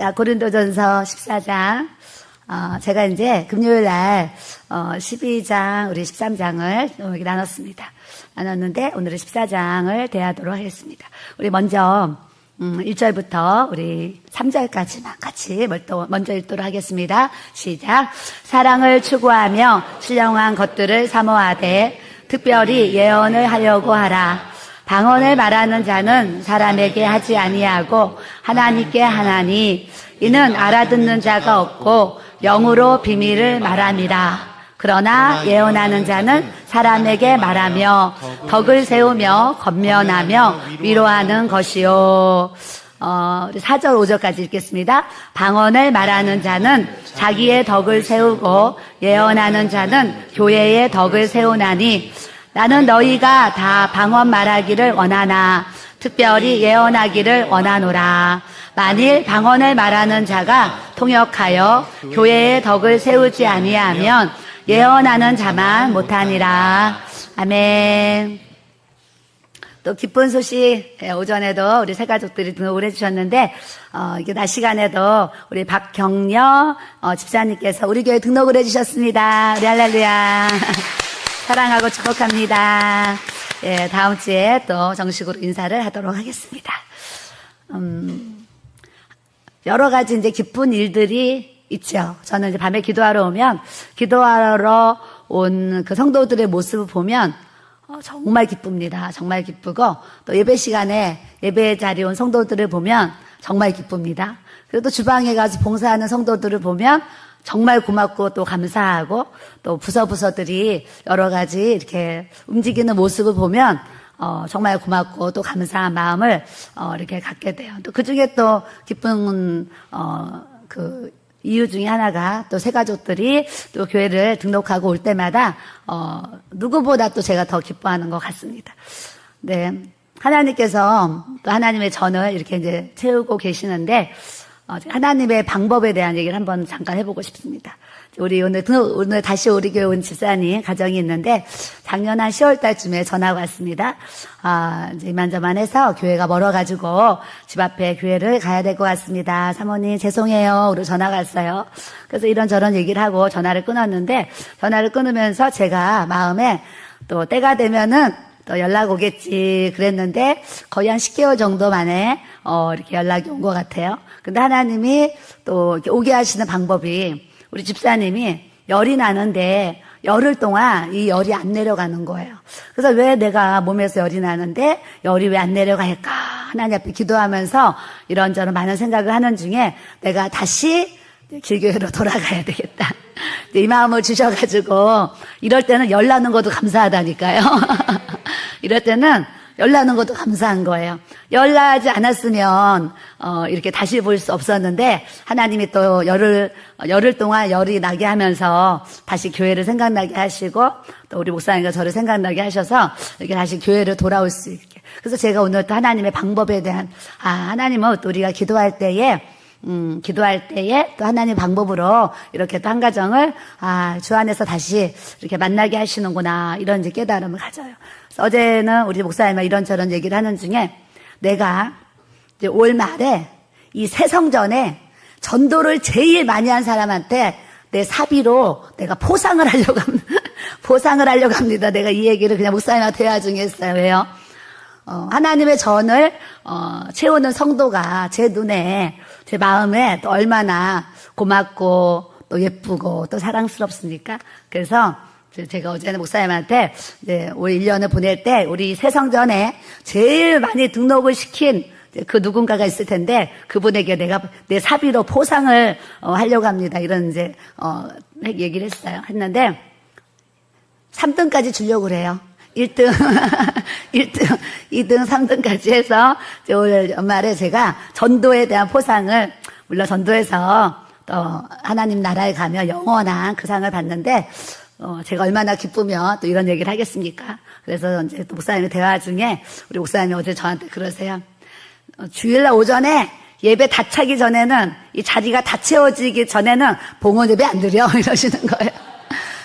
자, 고린도전서 14장. 제가 이제 금요일 날 12장, 우리 13장을 여기 나눴는데 오늘은 14장을 대하도록 하겠습니다. 우리 먼저 1절부터 우리 3절까지만 같이 먼저 읽도록 하겠습니다. 시작. 사랑을 추구하며 신령한 것들을 사모하되 특별히 예언을 하려고 하라. 방언을 말하는 자는 사람에게 하지 아니하고 하나님께 하나니 이는 알아듣는 자가 없고 영으로 비밀을 말함이라. 그러나 예언하는 자는 사람에게 말하며 덕을 세우며 권면하며 위로하는 것이요. 4절 5절까지 읽겠습니다. 방언을 말하는 자는 자기의 덕을 세우고 예언하는 자는 교회의 덕을 세우나니 나는 너희가 다 방언 말하기를 원하나 특별히 예언하기를 원하노라. 만일 방언을 말하는 자가 통역하여 교회의 덕을 세우지 아니하면 예언하는 자만 못하니라. 아멘. 또 기쁜 소식, 오전에도 우리 새 가족들이 등록을 해주셨는데 이게 낮 시간에도 우리 박경려 집사님께서 우리 교회 등록을 해주셨습니다. 우리 할렐루야. 사랑하고 축복합니다. 예, 다음 주에 또 정식으로 인사를 하도록 하겠습니다. 여러 가지 이제 기쁜 일들이 있죠. 저는 이제 밤에 기도하러 오면 기도하러 온 그 성도들의 모습을 보면 정말 기쁩니다. 정말 기쁘고 또 예배 시간에 예배 자리에 온 성도들을 보면 정말 기쁩니다. 그리고 또 주방에 가서 봉사하는 성도들을 보면 정말 고맙고 또 감사하고 또 부서들이 여러 가지 이렇게 움직이는 모습을 보면 정말 고맙고 또 감사한 마음을 이렇게 갖게 돼요. 또 그 중에 또 기쁜 그 이유 중에 하나가 또 새 가족들이 또 교회를 등록하고 올 때마다 누구보다 또 제가 더 기뻐하는 것 같습니다. 네, 하나님께서 또 하나님의 전을 이렇게 이제 채우고 계시는데 하나님의 방법에 대한 얘기를 한번 잠깐 해보고 싶습니다. 우리 오늘 다시 우리 교회 온 집사님 가정이 있는데 작년 한 10월 달쯤에 전화가 왔습니다. 이제 이만저만해서 교회가 멀어가지고 집 앞에 교회를 가야 될 것 같습니다. 사모님 죄송해요. 우리 전화가 왔어요. 그래서 이런저런 얘기를 하고 전화를 끊었는데 전화를 끊으면서 제가 마음에 또 때가 되면은 또 연락 오겠지 그랬는데 거의 한 10개월 정도 만에 이렇게 연락이 온 것 같아요. 근데 하나님이 또 이렇게 오게 하시는 방법이 우리 집사님이 열이 나는데 열흘 동안 이 열이 안 내려가는 거예요. 그래서 왜 내가 몸에서 열이 나는데 열이 왜 안 내려갈까? 하나님 앞에 기도하면서 이런저런 많은 생각을 하는 중에 내가 다시 길교회로 돌아가야 되겠다. 이 마음을 주셔가지고 이럴 때는 열 나는 것도 감사하다니까요. 이럴 때는 열 나는 것도 감사한 거예요. 열 나지 않았으면 이렇게 다시 볼 수 없었는데 하나님이 또 열흘 동안 열이 나게 하면서 다시 교회를 생각나게 하시고 또 우리 목사님과 저를 생각나게 하셔서 이렇게 다시 교회를 돌아올 수 있게. 그래서 제가 오늘 또 하나님의 방법에 대한 하나님은 또 우리가 기도할 때에 또 하나님 방법으로 이렇게 또 한 가정을 주 안에서 다시 이렇게 만나게 하시는구나 이런 이제 깨달음을 가져요. 그래서 어제는 우리 목사님과 이런저런 얘기를 하는 중에 내가 이제 올 말에 이 새성전에 전도를 제일 많이 한 사람한테 내 사비로 내가 포상을 하려고 합니다. 내가 이 얘기를 그냥 목사님과 대화 중에 했어요. 왜요? 하나님의 전을 채우는 성도가 제 눈에 제 마음에 또 얼마나 고맙고 또 예쁘고 또 사랑스럽습니까? 그래서 제가 어제는 목사님한테 이제 올 1년을 보낼 때 우리 새성전에 제일 많이 등록을 시킨 그 누군가가 있을 텐데 그분에게 내가 내 사비로 포상을 하려고 합니다. 이런 이제 얘기를 했는데 3등까지 주려고 그래요. 1등, 2등, 3등까지 해서 올 연말에 제가 전도에 대한 포상을 물론 전도해서 또 하나님 나라에 가면 영원한 그 상을 받는데 제가 얼마나 기쁘면 또 이런 얘기를 하겠습니까? 그래서 이제 또 목사님의 대화 중에 우리 목사님이 어제 저한테 그러세요. 주일날 오전에 예배 다 차기 전에는 이 자리가 다 채워지기 전에는 봉헌 예배 안 드려 이러시는 거예요.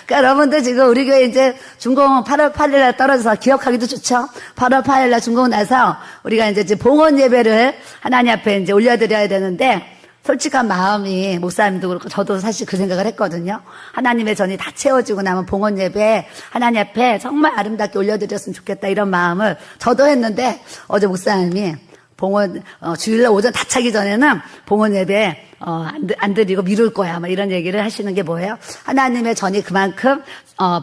그러니까 여러분들 지금 우리 교회 이제 준공 8월 8일 날 떨어져서 기억하기도 좋죠. 8월 8일 날 준공 나서 우리가 이제 봉헌 예배를 하나님 앞에 이제 올려드려야 되는데 솔직한 마음이 목사님도 그렇고 저도 사실 그 생각을 했거든요. 하나님의 전이 다 채워지고 나면 봉헌 예배 하나님 앞에 정말 아름답게 올려드렸으면 좋겠다 이런 마음을 저도 했는데 어제 목사님이 봉헌 주일날 오전 다 차기 전에는 봉헌 예배 안 드리고 미룰 거야 막 이런 얘기를 하시는 게 뭐예요? 하나님의 전이 그만큼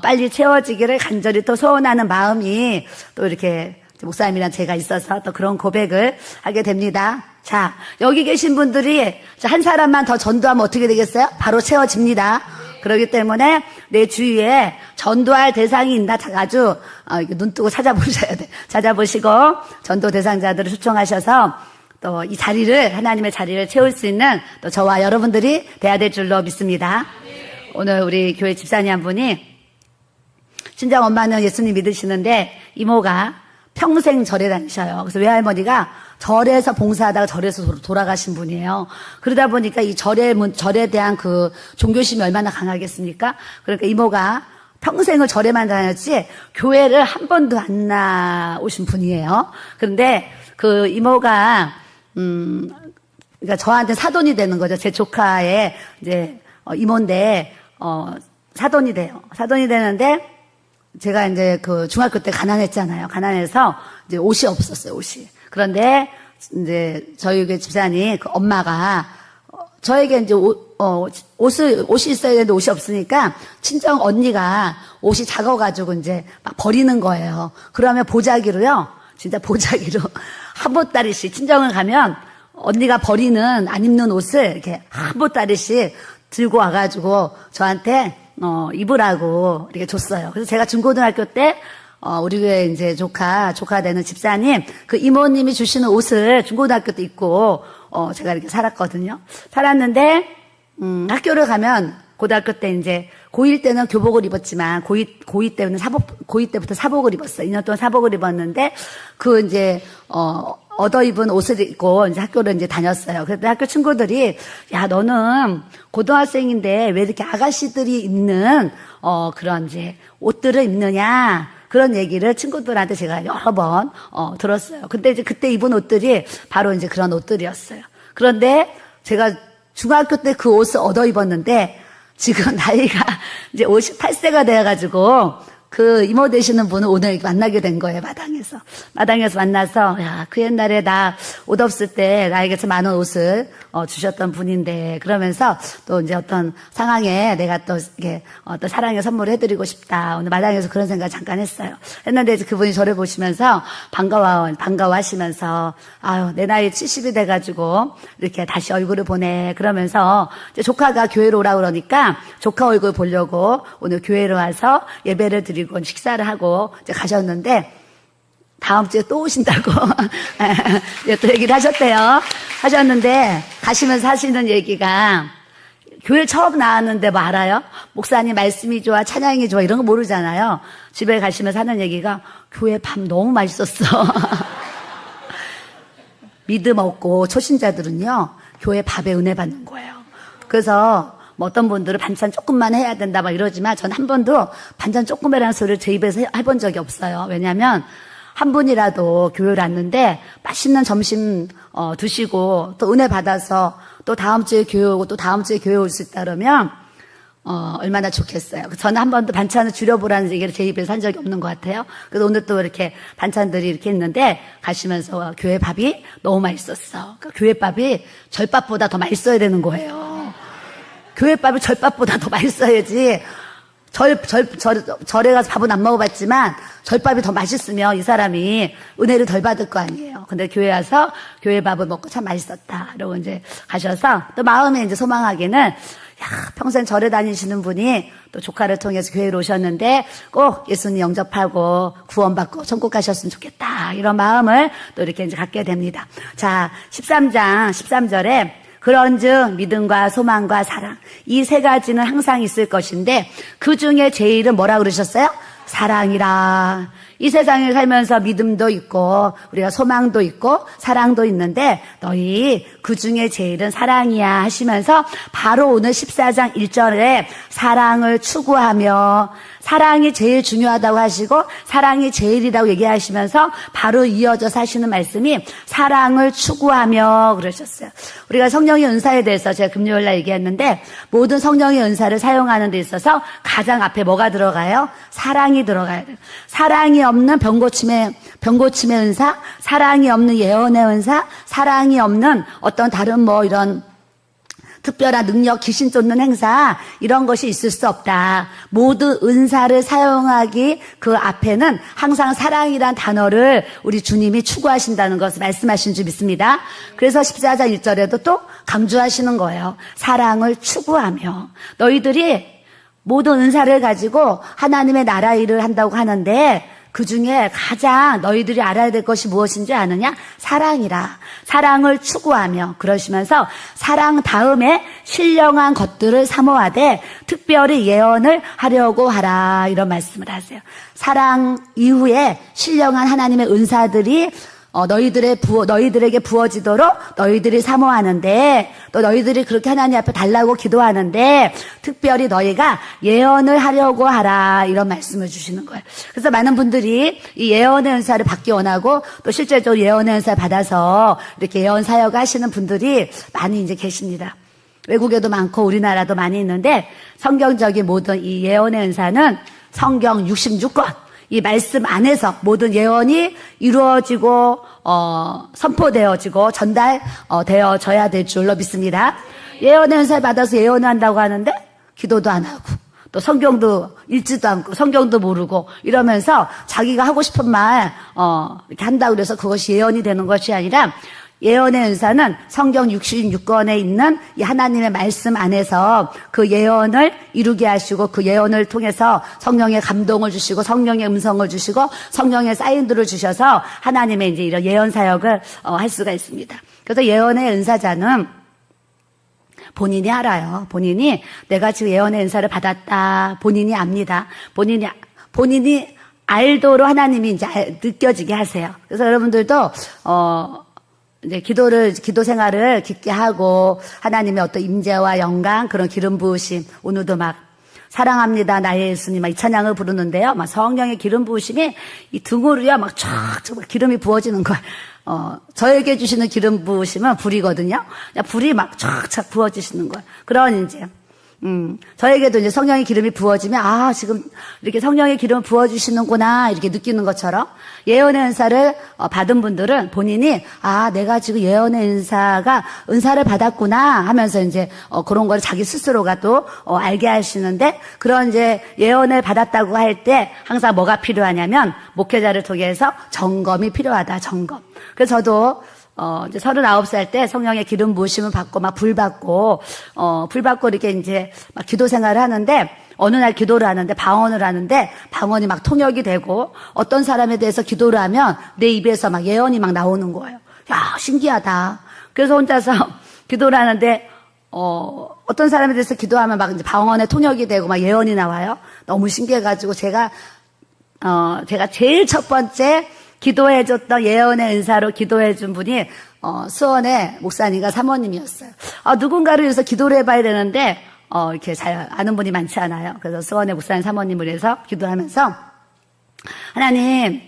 빨리 채워지기를 간절히 또 소원하는 마음이 또 이렇게 목사님이랑 제가 있어서 또 그런 고백을 하게 됩니다. 자, 여기 계신 분들이 한 사람만 더 전도하면 어떻게 되겠어요? 바로 채워집니다. 그렇기 때문에 내 주위에 전도할 대상이 있나 아주 눈 뜨고 찾아보셔야 돼. 찾아보시고 전도 대상자들을 초청하셔서 또 이 자리를 하나님의 자리를 채울 수 있는 또 저와 여러분들이 돼야 될 줄로 믿습니다. 오늘 우리 교회 집사님 한 분이 친정 엄마는 예수님 믿으시는데 이모가 평생 절에 다니셔요. 그래서 외할머니가 절에서 봉사하다가 절에서 돌아가신 분이에요. 그러다 보니까 이 절에 대한 그 종교심이 얼마나 강하겠습니까? 그러니까 이모가 평생을 절에만 다녔지 교회를 한 번도 안 나오신 분이에요. 그런데 그 이모가 그러니까 저한테 사돈이 되는 거죠. 제 조카의 이제 이모인데 사돈이 돼요. 사돈이 되는데 제가 이제 그 중학교 때 가난했잖아요. 가난해서 이제 옷이 없었어요, 옷이. 그런데 이제 저희 그 집사님 그 엄마가 저에게 이제 옷이 있어야 되는데 옷이 없으니까 친정 언니가 옷이 작아가지고 이제 막 버리는 거예요. 그러면 보자기로요, 진짜 보자기로 한 보따리씩 친정을 가면 언니가 버리는 안 입는 옷을 이렇게 한 보따리씩 들고 와가지고 저한테 입으라고 이렇게 줬어요. 그래서 제가 중고등학교 때, 우리 교회 이제 조카 되는 집사님, 그 이모님이 주시는 옷을 중고등학교 때 입고, 제가 이렇게 살았거든요. 살았는데, 학교를 가면, 고등학교 때 이제, 고1 때는 교복을 입었지만, 고2 때는 고2 때부터 사복을 입었어요. 2년 동안 사복을 입었는데, 그 이제, 얻어 입은 옷을 입고 이제 학교를 이제 다녔어요. 그래서 학교 친구들이, 야, 너는 고등학생인데 왜 이렇게 아가씨들이 입는, 그런 이제 옷들을 입느냐. 그런 얘기를 친구들한테 제가 여러 번, 들었어요. 근데 이제 그때 입은 옷들이 바로 이제 그런 옷들이었어요. 그런데 제가 중학교 때 그 옷을 얻어 입었는데 지금 나이가 이제 58세가 되어가지고 그 이모 되시는 분을 오늘 만나게 된 거예요, 마당에서. 마당에서 만나서, 야, 그 옛날에 나 옷 없을 때 나에게 참 많은 옷을, 주셨던 분인데, 그러면서 또 이제 어떤 상황에 내가 또 이게 어떤 사랑의 선물을 해드리고 싶다. 오늘 마당에서 그런 생각 잠깐 했어요. 했는데 이제 그분이 저를 보시면서 반가워하시면서, 아유, 내 나이 70이 돼가지고 이렇게 다시 얼굴을 보내. 그러면서 이제 조카가 교회로 오라고 그러니까 조카 얼굴 보려고 오늘 교회로 와서 예배를 드리고 식사를 하고 이제 가셨는데 다음 주에 또 오신다고 또 얘기를 하셨는데 가시면서 하시는 얘기가 교회 처음 나왔는데 뭐 알아요? 목사님 말씀이 좋아, 찬양이 좋아 이런 거 모르잖아요. 집에 가시면서 하는 얘기가 교회 밥 너무 맛있었어. 믿음 없고 초신자들은요 교회 밥에 은혜 받는 거예요. 그래서 뭐 어떤 분들은 반찬 조금만 해야 된다 막 이러지만 전 한 번도 반찬 조금이라는 소리를 제 입에서 해본 적이 없어요. 왜냐하면 한 분이라도 교회를 왔는데 맛있는 점심 드시고 또 은혜 받아서 또 다음 주에 교회 오고 또 다음 주에 교회 올 수 있다 그러면 얼마나 좋겠어요. 저는 한 번도 반찬을 줄여보라는 얘기를 제 입에서 한 적이 없는 것 같아요. 그래서 오늘 또 이렇게 반찬들이 이렇게 있는데 가시면서 교회 밥이 너무 맛있었어. 그러니까 교회 밥이 절밥보다 더 맛있어야 되는 거예요. 교회 밥이 절밥보다 더 맛있어야지. 절에 가서 밥은 안 먹어봤지만 절밥이 더 맛있으면 이 사람이 은혜를 덜 받을 거 아니에요. 근데 교회 와서 교회 밥을 먹고 참 맛있었다. 이러고 이제 가셔서 또 마음에 이제 소망하기는 야, 평생 절에 다니시는 분이 또 조카를 통해서 교회로 오셨는데 꼭 예수님 영접하고 구원받고 천국 가셨으면 좋겠다. 이런 마음을 또 이렇게 이제 갖게 됩니다. 자, 13장 13절에 그런즉 믿음과 소망과 사랑 이 세 가지는 항상 있을 것인데 그 중에 제일은 뭐라 그러셨어요? 사랑이라. 이 세상에 살면서 믿음도 있고 우리가 소망도 있고 사랑도 있는데 너희 그 중에 제일은 사랑이야 하시면서 바로 오늘 14장 1절에 사랑을 추구하며 사랑이 제일 중요하다고 하시고 사랑이 제일이라고 얘기하시면서 바로 이어져서 하시는 말씀이 사랑을 추구하며 그러셨어요. 우리가 성령의 은사에 대해서 제가 금요일날 얘기했는데 모든 성령의 은사를 사용하는 데 있어서 가장 앞에 뭐가 들어가요? 사랑이 들어가야 돼요. 사랑이 없는 병고침의 은사, 사랑이 없는 예언의 은사, 사랑이 없는 어떤 다른 뭐 이런 특별한 능력, 귀신 쫓는 행사 이런 것이 있을 수 없다. 모두 은사를 사용하기 그 앞에는 항상 사랑이란 단어를 우리 주님이 추구하신다는 것을 말씀하신 줄 믿습니다. 그래서 14장 1절에도 또 강조하시는 거예요. 사랑을 추구하며 너희들이 모든 은사를 가지고 하나님의 나라 일을 한다고 하는데 그 중에 가장 너희들이 알아야 될 것이 무엇인지 아느냐? 사랑이라. 사랑을 추구하며 그러시면서 사랑 다음에 신령한 것들을 사모하되 특별히 예언을 하려고 하라. 이런 말씀을 하세요. 사랑 이후에 신령한 하나님의 은사들이 너희들에게 부어지도록 너희들이 사모하는데 또 너희들이 그렇게 하나님 앞에 달라고 기도하는데 특별히 너희가 예언을 하려고 하라 이런 말씀을 주시는 거예요. 그래서 많은 분들이 이 예언의 은사를 받기 원하고 또 실제적으로 예언의 은사를 받아서 이렇게 예언 사역 하시는 분들이 많이 이제 계십니다. 외국에도 많고 우리나라도 많이 있는데 성경적인 모든 이 예언의 은사는 성경 66권 이 말씀 안에서 모든 예언이 이루어지고 선포되어지고 전달되어져야 될 줄로 믿습니다. 예언의 은사를 받아서 예언을 한다고 하는데 기도도 안 하고 또 성경도 읽지도 않고 성경도 모르고 이러면서 자기가 하고 싶은 말 이렇게 한다고 그래서 그것이 예언이 되는 것이 아니라 예언의 은사는 성경 66권에 있는 이 하나님의 말씀 안에서 그 예언을 이루게 하시고 그 예언을 통해서 성령의 감동을 주시고 성령의 음성을 주시고 성령의 사인들을 주셔서 하나님의 이제 이런 예언 사역을 할 수가 있습니다. 그래서 예언의 은사자는 본인이 알아요. 본인이 내가 지금 예언의 은사를 받았다. 본인이 압니다. 본인이 알도록 하나님이 이제 느껴지게 하세요. 그래서 여러분들도 이제 기도 생활을 깊게 하고 하나님의 어떤 임재와 영광 그런 기름 부으심 오늘도 막 사랑합니다 나의 예수님 막 이 찬양을 부르는데요. 막 성령의 기름 부으심이 이 등으로요 막 촥촥 기름이 부어지는 거예요. 저에게 주시는 기름 부으심은 불이거든요. 불이 막 촥촥 부어지시는 거예요. 그런 이제 저에게도 이제 성령의 기름이 부어지면 지금 이렇게 성령의 기름을 부어주시는구나 이렇게 느끼는 것처럼 예언의 은사를 받은 분들은 본인이 내가 지금 예언의 은사를 받았구나 하면서 이제 그런 걸 자기 스스로가 또 알게 하시는데 그런 이제 예언을 받았다고 할 때 항상 뭐가 필요하냐면 목회자를 통해서 점검이 필요하다. 점검. 그래서 저도 이제 39살 때 성령의 기름 부으심을 받고 막 불 받고 이렇게 이제 막 기도 생활을 하는데 어느 날 기도를 하는데 방언을 하는데 방언이 막 통역이 되고 어떤 사람에 대해서 기도를 하면 내 입에서 막 예언이 막 나오는 거예요. 야, 신기하다. 그래서 혼자서 기도를 하는데 어떤 사람에 대해서 기도하면 막 이제 방언에 통역이 되고 막 예언이 나와요. 너무 신기해가지고 제가 제일 첫 번째 기도해줬던 예언의 은사로 기도해준 분이 수원의 목사님과 사모님이었어요. 누군가를 위해서 기도를 해봐야 되는데 이렇게 잘 아는 분이 많지 않아요. 그래서 수원의 목사님 사모님을 위해서 기도하면서 하나님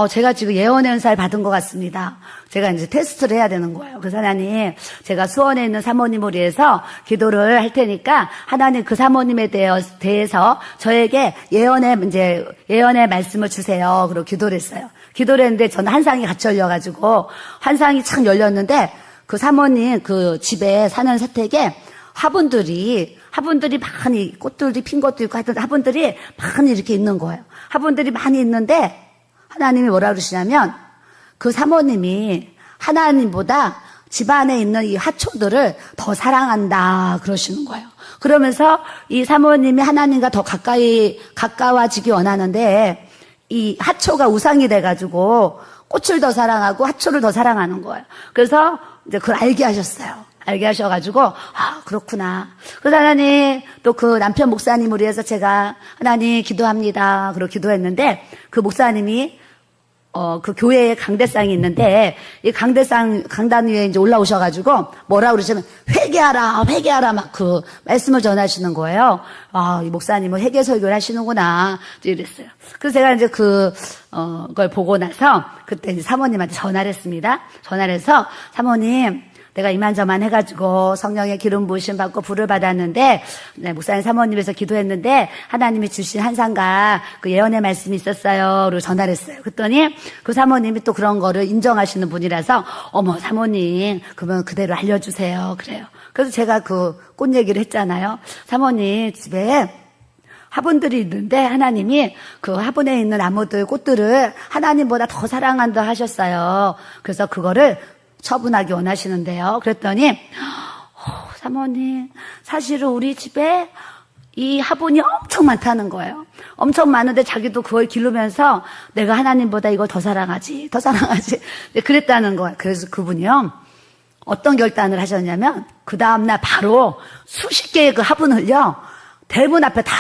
제가 지금 예언의 은사를 받은 것 같습니다. 제가 이제 테스트를 해야 되는 거예요. 그래서 하나님, 제가 수원에 있는 사모님을 위해서 기도를 할 테니까 하나님 그 사모님에 대해서 저에게 예언의 말씀을 주세요. 그리고 기도를 했어요. 기도를 했는데 저는 환상이 같이 열려가지고 환상이 착 열렸는데 그 사모님 그 집에 사는 세택에 화분들이 많이 꽃들이 핀 것도 있고 하여튼 화분들이 많이 이렇게 있는 거예요. 화분들이 많이 있는데 하나님이 뭐라 그러시냐면 그 사모님이 하나님보다 집안에 있는 이 화초들을 더 사랑한다 그러시는 거예요. 그러면서 이 사모님이 하나님과 더 가까워지기 원하는데 이 화초가 우상이 돼가지고 꽃을 더 사랑하고 화초를 더 사랑하는 거예요. 그래서 이제 그걸 알게 하셨어요. 알게 하셔가지고, 아, 그렇구나. 그래서 하나님, 또 그 남편 목사님을 위해서 제가 하나님 기도합니다. 그러고 기도했는데, 그 목사님이 그 교회에 강대상이 있는데, 이 강단 위에 이제 올라오셔가지고, 뭐라 그러시면, 회개하라, 회개하라, 막 그 말씀을 전하시는 거예요. 아, 이 목사님은 회개 설교를 하시는구나. 이랬어요. 그래서 제가 이제 그걸 보고 나서, 그때 이제 사모님한테 전화를 했습니다. 전화를 해서, 사모님, 내가 이만저만 해가지고 성령의 기름 부으심 받고 불을 받았는데, 네, 목사님 사모님에서 기도했는데 하나님이 주신 한상과 그 예언의 말씀이 있었어요. 그리고 전화를 했어요. 그랬더니 그 사모님이 또 그런 거를 인정하시는 분이라서, 어머 사모님 그러면 그대로 알려주세요. 그래요. 그래서 제가 그 꽃 얘기를 했잖아요. 사모님 집에 화분들이 있는데 하나님이 그 화분에 있는 나무들, 꽃들을 하나님보다 더 사랑한다 하셨어요. 그래서 그거를 처분하기 원하시는데요. 그랬더니 사모님 사실은 우리 집에 이 화분이 엄청 많다는 거예요. 엄청 많은데 자기도 그걸 기르면서 내가 하나님보다 이걸 더 사랑하지 그랬다는 거예요. 그래서 그분이요 어떤 결단을 하셨냐면 그 다음날 바로 수십 개의 그 화분을요 대문 앞에 다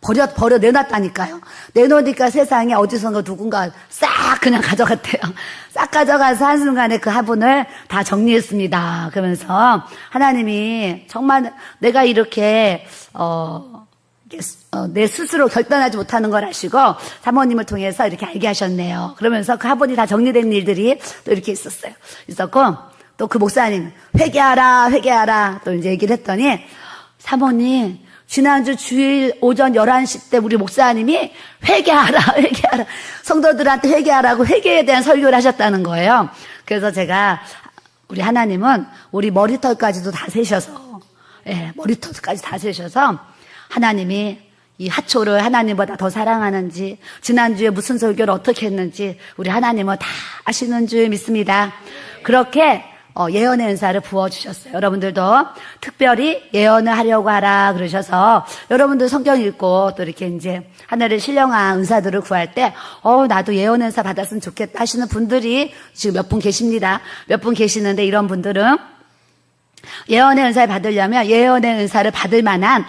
버려 내놨다니까요. 내놓으니까 세상에 어디선가 누군가 싹 그냥 가져갔대요. 싹 가져가서 한순간에 그 화분을 다 정리했습니다. 그러면서 하나님이 정말 내가 이렇게 내 스스로 결단하지 못하는 걸 아시고 사모님을 통해서 이렇게 알게 하셨네요. 그러면서 그 화분이 다 정리된 일들이 또 이렇게 있었고 또 그 목사님 회개하라 또 이제 얘기를 했더니 사모님 지난주 주일 오전 11시 때 우리 목사님이 회개하라 성도들한테 회개하라고 회개에 대한 설교를 하셨다는 거예요. 그래서 제가 우리 하나님은 우리 머리털까지도 다 세셔서 머리털까지 다 세셔서 하나님이 이 하초를 하나님보다 더 사랑하는지 지난주에 무슨 설교를 어떻게 했는지 우리 하나님은 다 아시는 줄 믿습니다. 그렇게 예언의 은사를 부어주셨어요. 여러분들도 특별히 예언을 하려고 하라 그러셔서 여러분들 성경 읽고 또 이렇게 이제 하늘의 신령한 은사들을 구할 때 나도 예언의 은사 받았으면 좋겠다 하시는 분들이 지금 몇 분 계십니다. 몇 분 계시는데 이런 분들은 예언의 은사를 받으려면 예언의 은사를 받을 만한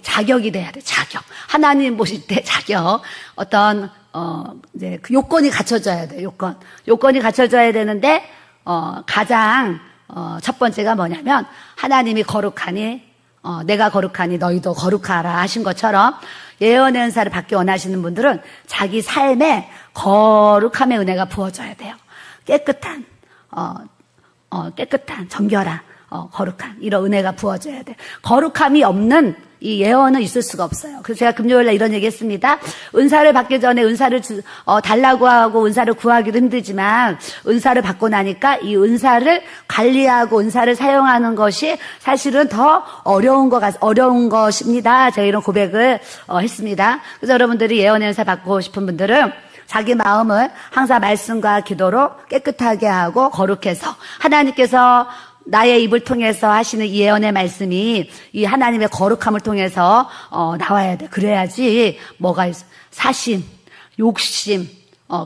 자격이 돼야 돼. 자격. 하나님 보실 때 자격. 어떤 이제 그 요건이 갖춰져야 돼. 요건이 갖춰져야 되는데 가장 첫 번째가 뭐냐면 하나님이 거룩하니 내가 거룩하니 너희도 거룩하라 하신 것처럼 예언의 은사를 받기 원하시는 분들은 자기 삶에 거룩함의 은혜가 부어져야 돼요. 깨끗한 정결한 거룩한 이런 은혜가 부어져야 돼. 거룩함이 없는 이 예언은 있을 수가 없어요. 그래서 제가 금요일날 이런 얘기 했습니다. 은사를 받기 전에 은사를 달라고 하고 은사를 구하기도 힘들지만 은사를 받고 나니까 이 은사를 관리하고 은사를 사용하는 것이 사실은 더 어려운 것입니다. 제가 이런 고백을 했습니다. 그래서 여러분들이 예언의 은사 받고 싶은 분들은 자기 마음을 항상 말씀과 기도로 깨끗하게 하고 거룩해서 하나님께서 나의 입을 통해서 하시는 이 예언의 말씀이 이 하나님의 거룩함을 통해서 나와야 돼. 그래야지 뭐가 있어. 사심, 욕심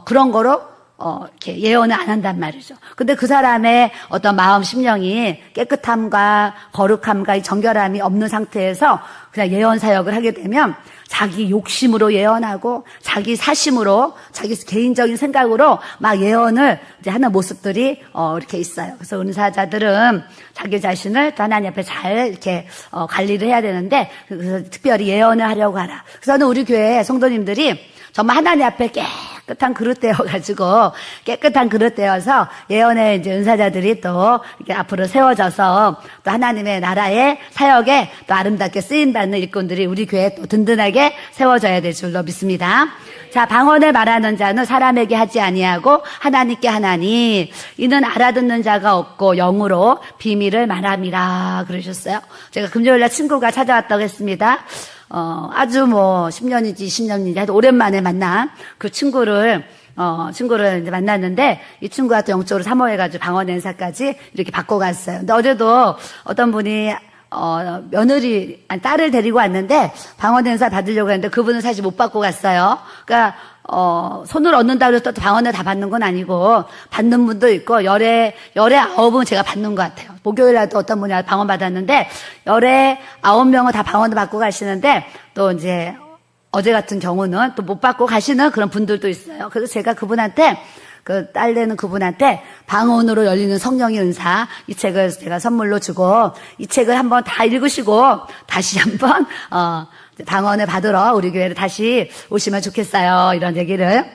그런 거로 이렇게 예언을 안 한단 말이죠. 근데 그 사람의 어떤 마음 심령이 깨끗함과 거룩함과 이 정결함이 없는 상태에서 그냥 예언 사역을 하게 되면 자기 욕심으로 예언하고 자기 사심으로 자기 개인적인 생각으로 막 예언을 이제 하는 모습들이 이렇게 있어요. 그래서 은사자들은 자기 자신을 또 하나님 앞에 잘 이렇게 관리를 해야 되는데 그래서 특별히 예언을 하려고 하라. 그래서 저는 우리 교회 성도님들이 정말 하나님 앞에 깨끗한 그릇 되어가지고 깨끗한 그릇 되어서 예언의 이제 은사자들이 또 이렇게 앞으로 세워져서 또 하나님의 나라의 사역에 또 아름답게 쓰임받는 일꾼들이 우리 교회에 또 든든하게 세워져야 될 줄로 믿습니다. 자, 방언을 말하는 자는 사람에게 하지 아니하고 하나님께 하나니 이는 알아듣는 자가 없고 영으로 비밀을 말함이라 그러셨어요. 제가 금요일날 친구가 찾아왔다고 했습니다. 아주 10년인지 20년인지 하여튼 오랜만에 만난 그 친구를 이제 만났는데 이 친구가 또 영적으로 사모해가지고 방언 행사까지 이렇게 받고 갔어요. 근데 어제도 어떤 분이 딸을 데리고 왔는데 방언 행사 받으려고 했는데 그분은 사실 못 받고 갔어요. 그러니까 손을 얻는다고 해서 또 방언을 다 받는 건 아니고, 받는 분도 있고, 열에 9은 제가 받는 것 같아요. 목요일날도 어떤 분이 방언 받았는데, 열에 9명은 다 방언을 받고 가시는데, 또 이제, 어제 같은 경우는 또 못 받고 가시는 그런 분들도 있어요. 그래서 제가 그분한테, 그 딸내는 그분한테 방언으로 열리는 성령의 은사, 이 책을 제가 선물로 주고, 이 책을 한번 다 읽으시고, 다시 한번, 방언을 받으러 우리 교회로 다시 오시면 좋겠어요. 이런 얘기를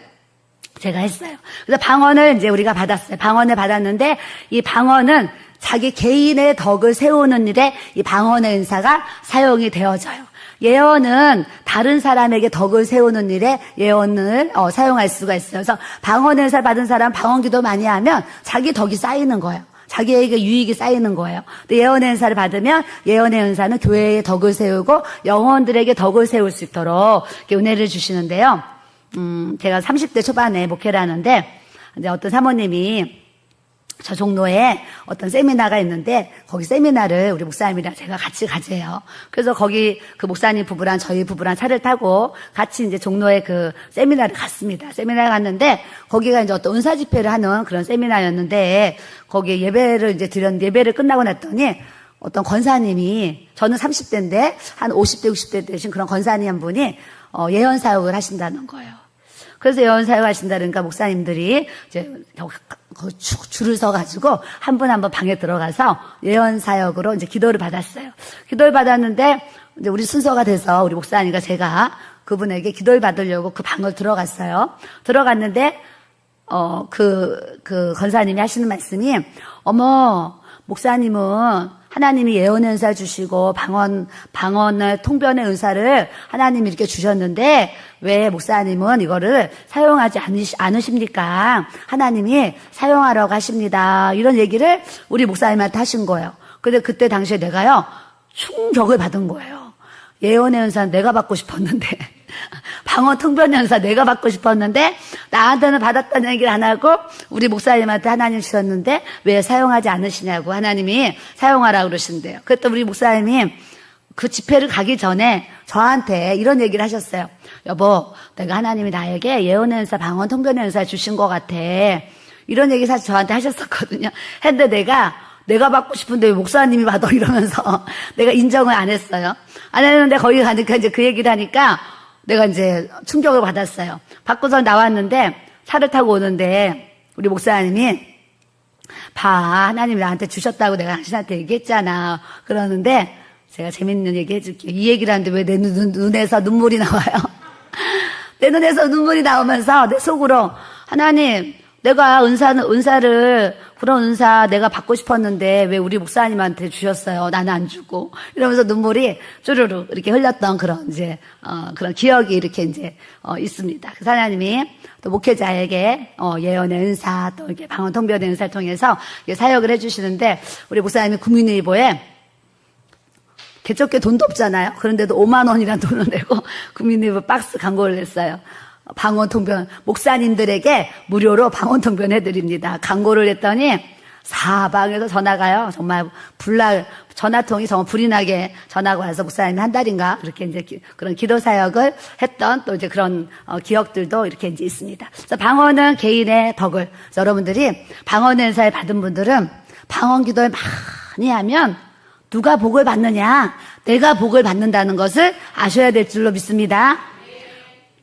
제가 했어요. 그래서 방언을 이제 우리가 받았어요. 방언을 받았는데, 이 방언은 자기 개인의 덕을 세우는 일에 이 방언의 은사가 사용이 되어져요. 예언은 다른 사람에게 덕을 세우는 일에 예언을 사용할 수가 있어요. 그래서 방언의 은사를 받은 사람 방언 기도 많이 하면 자기 덕이 쌓이는 거예요. 자기에게 유익이 쌓이는 거예요. 근데 예언의 은사를 받으면 예언의 은사는 교회의 덕을 세우고 영혼들에게 덕을 세울 수 있도록 이렇게 은혜를 주시는데요. 제가 30대 초반에 목회를 하는데, 이제 어떤 사모님이 저 종로에 어떤 세미나가 있는데, 거기 세미나를 우리 목사님이랑 제가 같이 가재요. 그래서 거기 그 목사님 부부랑 저희 부부랑 차를 타고 같이 이제 종로에 그 세미나를 갔습니다. 세미나를 갔는데, 거기가 이제 어떤 은사 집회를 하는 그런 세미나였는데, 거기에 예배를 이제 드렸는데, 예배를 끝나고 났더니 어떤 권사님이, 저는 30대인데 한 50대, 60대 되신 그런 권사님 한 분이 예언 사역을 하신다는 거예요. 그래서 예언 사역 하신다니까 목사님들이 이제 줄을 서가지고 한 분 한 분 방에 들어가서 예언 사역으로 이제 기도를 받았어요. 기도를 받았는데, 이제 우리 순서가 돼서 우리 목사님과 제가 그분에게 기도를 받으려고 그 방을 들어갔어요. 들어갔는데, 그 권사님이 하시는 말씀이, 어머, 목사님은 하나님이 예언의 은사 주시고 방언을 통변의 은사를 하나님이 이렇게 주셨는데 왜 목사님은 이거를 사용하지 않으십니까? 하나님이 사용하라고 하십니다. 이런 얘기를 우리 목사님한테 하신 거예요. 근데 그때 당시에 내가요, 충격을 받은 거예요. 예언의 은사는 내가 받고 싶었는데, 방언 통변의 은사 내가 받고 싶었는데, 나한테는 받았다는 얘기를 안 하고 우리 목사님한테 하나님 주셨는데 왜 사용하지 않으시냐고 하나님이 사용하라고 그러신대요. 그랬더니 우리 목사님이 그 집회를 가기 전에 저한테 이런 얘기를 하셨어요. 여보, 내가 하나님이 나에게 예언의 은사, 방언 통변의 은사 주신 것 같아. 이런 얘기 사실 저한테 하셨었거든요. 근데 내가 받고 싶은데 왜 목사님이 받아? 이러면서 내가 인정을 안 했어요. 안 했는데 거기 가니까 이제 그 얘기를 하니까 내가 이제 충격을 받았어요. 받고서 나왔는데 차를 타고 오는데 우리 목사님이 하나님이 나한테 주셨다고 내가 당신한테 얘기했잖아. 그러는데 제가 재밌는 얘기 해줄게요. 이 얘기를 하는데 왜 내 눈에서 눈물이 나와요? 내 눈에서 눈물이 나오면서 내 속으로 하나님, 내가 은사를 그런 은사 내가 받고 싶었는데 왜 우리 목사님한테 주셨어요? 나는 안 주고. 이러면서 눈물이 쭈르르 이렇게 흘렸던 그런 이제 그런 기억이 이렇게 이제 있습니다. 그래서 하나님이 또 목회자에게 예언의 은사, 또 이렇게 방언 통변의 은사를 통해서 사역을 해주시는데, 우리 목사님이 국민의보에 개척교 돈도 없잖아요. 그런데도 5만 원이라는 돈을 내고 국민의보 박스 광고를 냈어요. 방언 통변, 목사님들에게 무료로 방언 통변 해드립니다. 광고를 했더니 사방에서 전화가요. 정말 전화통이 정말 불이 나게 전화가 와서 목사님이 한 달인가 그렇게 이제 그런 기도 사역을 했던 또 이제 그런 기억들도 이렇게 이제 있습니다. 그래서 방언은 개인의 덕을, 여러분들이 방언의 은사를 받은 분들은 방언 기도를 많이 하면 누가 복을 받느냐? 내가 복을 받는다는 것을 아셔야 될 줄로 믿습니다.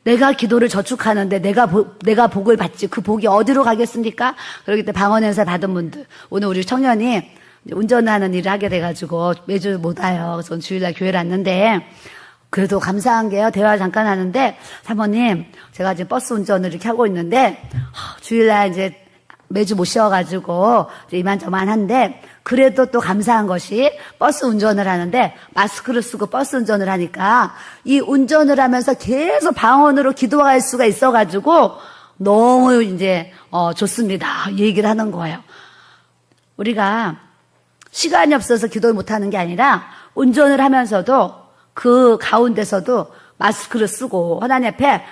내가 기도를 저축하는데 내가 복을 받지 그 복이 어디로 가겠습니까? 그렇기 때문에 방언의 은사 받은 분들, 오늘 우리 청년이 운전하는 일을 하게 돼가지고 매주 못 와요. 그래서 주일날 교회를 왔는데, 그래도 감사한 게요, 대화 잠깐 하는데, 사모님, 제가 지금 버스 운전을 이렇게 하고 있는데 주일날 이제 매주 못 쉬어가지고 이만저만한데, 그래도 또 감사한 것이 버스 운전을 하는데 마스크를 쓰고 버스 운전을 하니까 이 운전을 하면서 계속 방언으로 기도할 수가 있어가지고 너무 이제 좋습니다. 이 얘기를 하는 거예요. 우리가 시간이 없어서 기도를 못하는 게 아니라 운전을 하면서도 그 가운데서도 마스크를 쓰고 하나님 앞에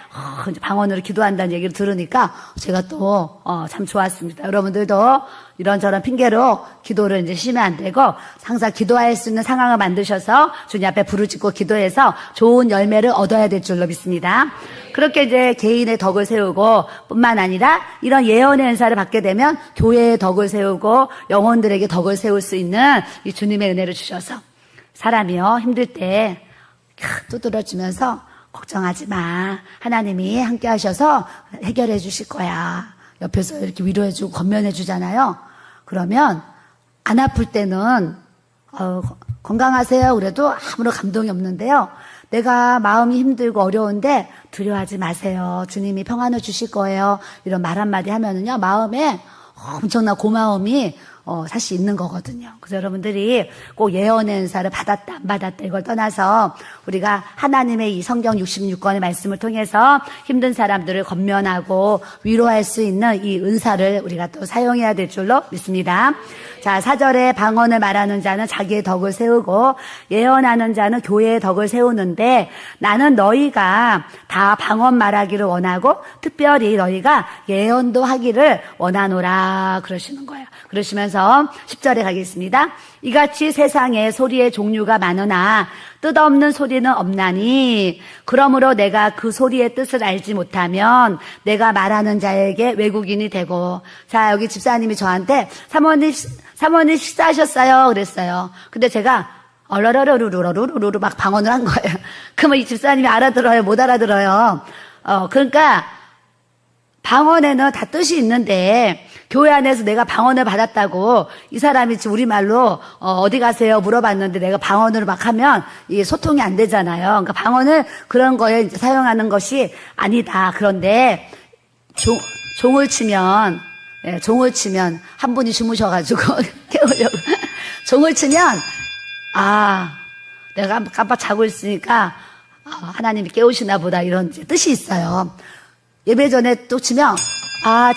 이제 방언으로 기도한다는 얘기를 들으니까 제가 또 참 좋았습니다. 여러분들도 이런저런 핑계로 기도를 이제 쉬면 안 되고 항상 기도할 수 있는 상황을 만드셔서 주님 앞에 부르짖고 기도해서 좋은 열매를 얻어야 될 줄로 믿습니다. 그렇게 이제 개인의 덕을 세우고 뿐만 아니라 이런 예언의 은사를 받게 되면 교회의 덕을 세우고 영혼들에게 덕을 세울 수 있는 이 주님의 은혜를 주셔서 사람이요 힘들 때 두드려주면서 걱정하지 마. 하나님이 함께 하셔서 해결해 주실 거야. 옆에서 이렇게 위로해주고 건면해 주잖아요. 그러면 안 아플 때는 건강하세요 그래도 아무런 감동이 없는데요. 내가 마음이 힘들고 어려운데 두려워하지 마세요. 주님이 평안을 주실 거예요. 이런 말 한마디 하면은요 마음에 엄청난 고마움이 사실 있는 거거든요. 그래서 여러분들이 꼭 예언의 은사를 받았다 안 받았다 이걸 떠나서 우리가 하나님의 이 성경 66권의 말씀을 통해서 힘든 사람들을 건면하고 위로할 수 있는 이 은사를 우리가 또 사용해야 될 줄로 믿습니다. 자, 4절에 방언을 말하는 자는 자기의 덕을 세우고 예언하는 자는 교회의 덕을 세우는데 나는 너희가 다 방언 말하기를 원하고 특별히 너희가 예언도 하기를 원하노라 그러시는 거예요. 그러시면서 10절에 가겠습니다. 이같이 세상에 소리의 종류가 많으나 뜻없는 소리는 없나니 그러므로 내가 그 소리의 뜻을 알지 못하면 내가 말하는 자에게 외국인이 되고 자 여기 집사님이 저한테 사모님 식사하셨어요 그랬어요. 근데 제가 얼러러러루루루루루 막 방언을 한 거예요. 그러면 이 집사님이 알아들어요 못 알아들어요. 그러니까 방언에는 다 뜻이 있는데 교회 안에서 내가 방언을 받았다고 이 사람이 우리말로 어디 가세요 물어봤는데 내가 방언으로 막 하면 이게 소통이 안 되잖아요. 그러니까 방언을 그런 거에 이제 사용하는 것이 아니다. 그런데 종을 치면 한 분이 주무셔가지고 깨우려고 종을 치면 내가 깜빡 자고 있으니까 하나님이 깨우시나 보다 이런 뜻이 있어요. 예배 전에 또 치면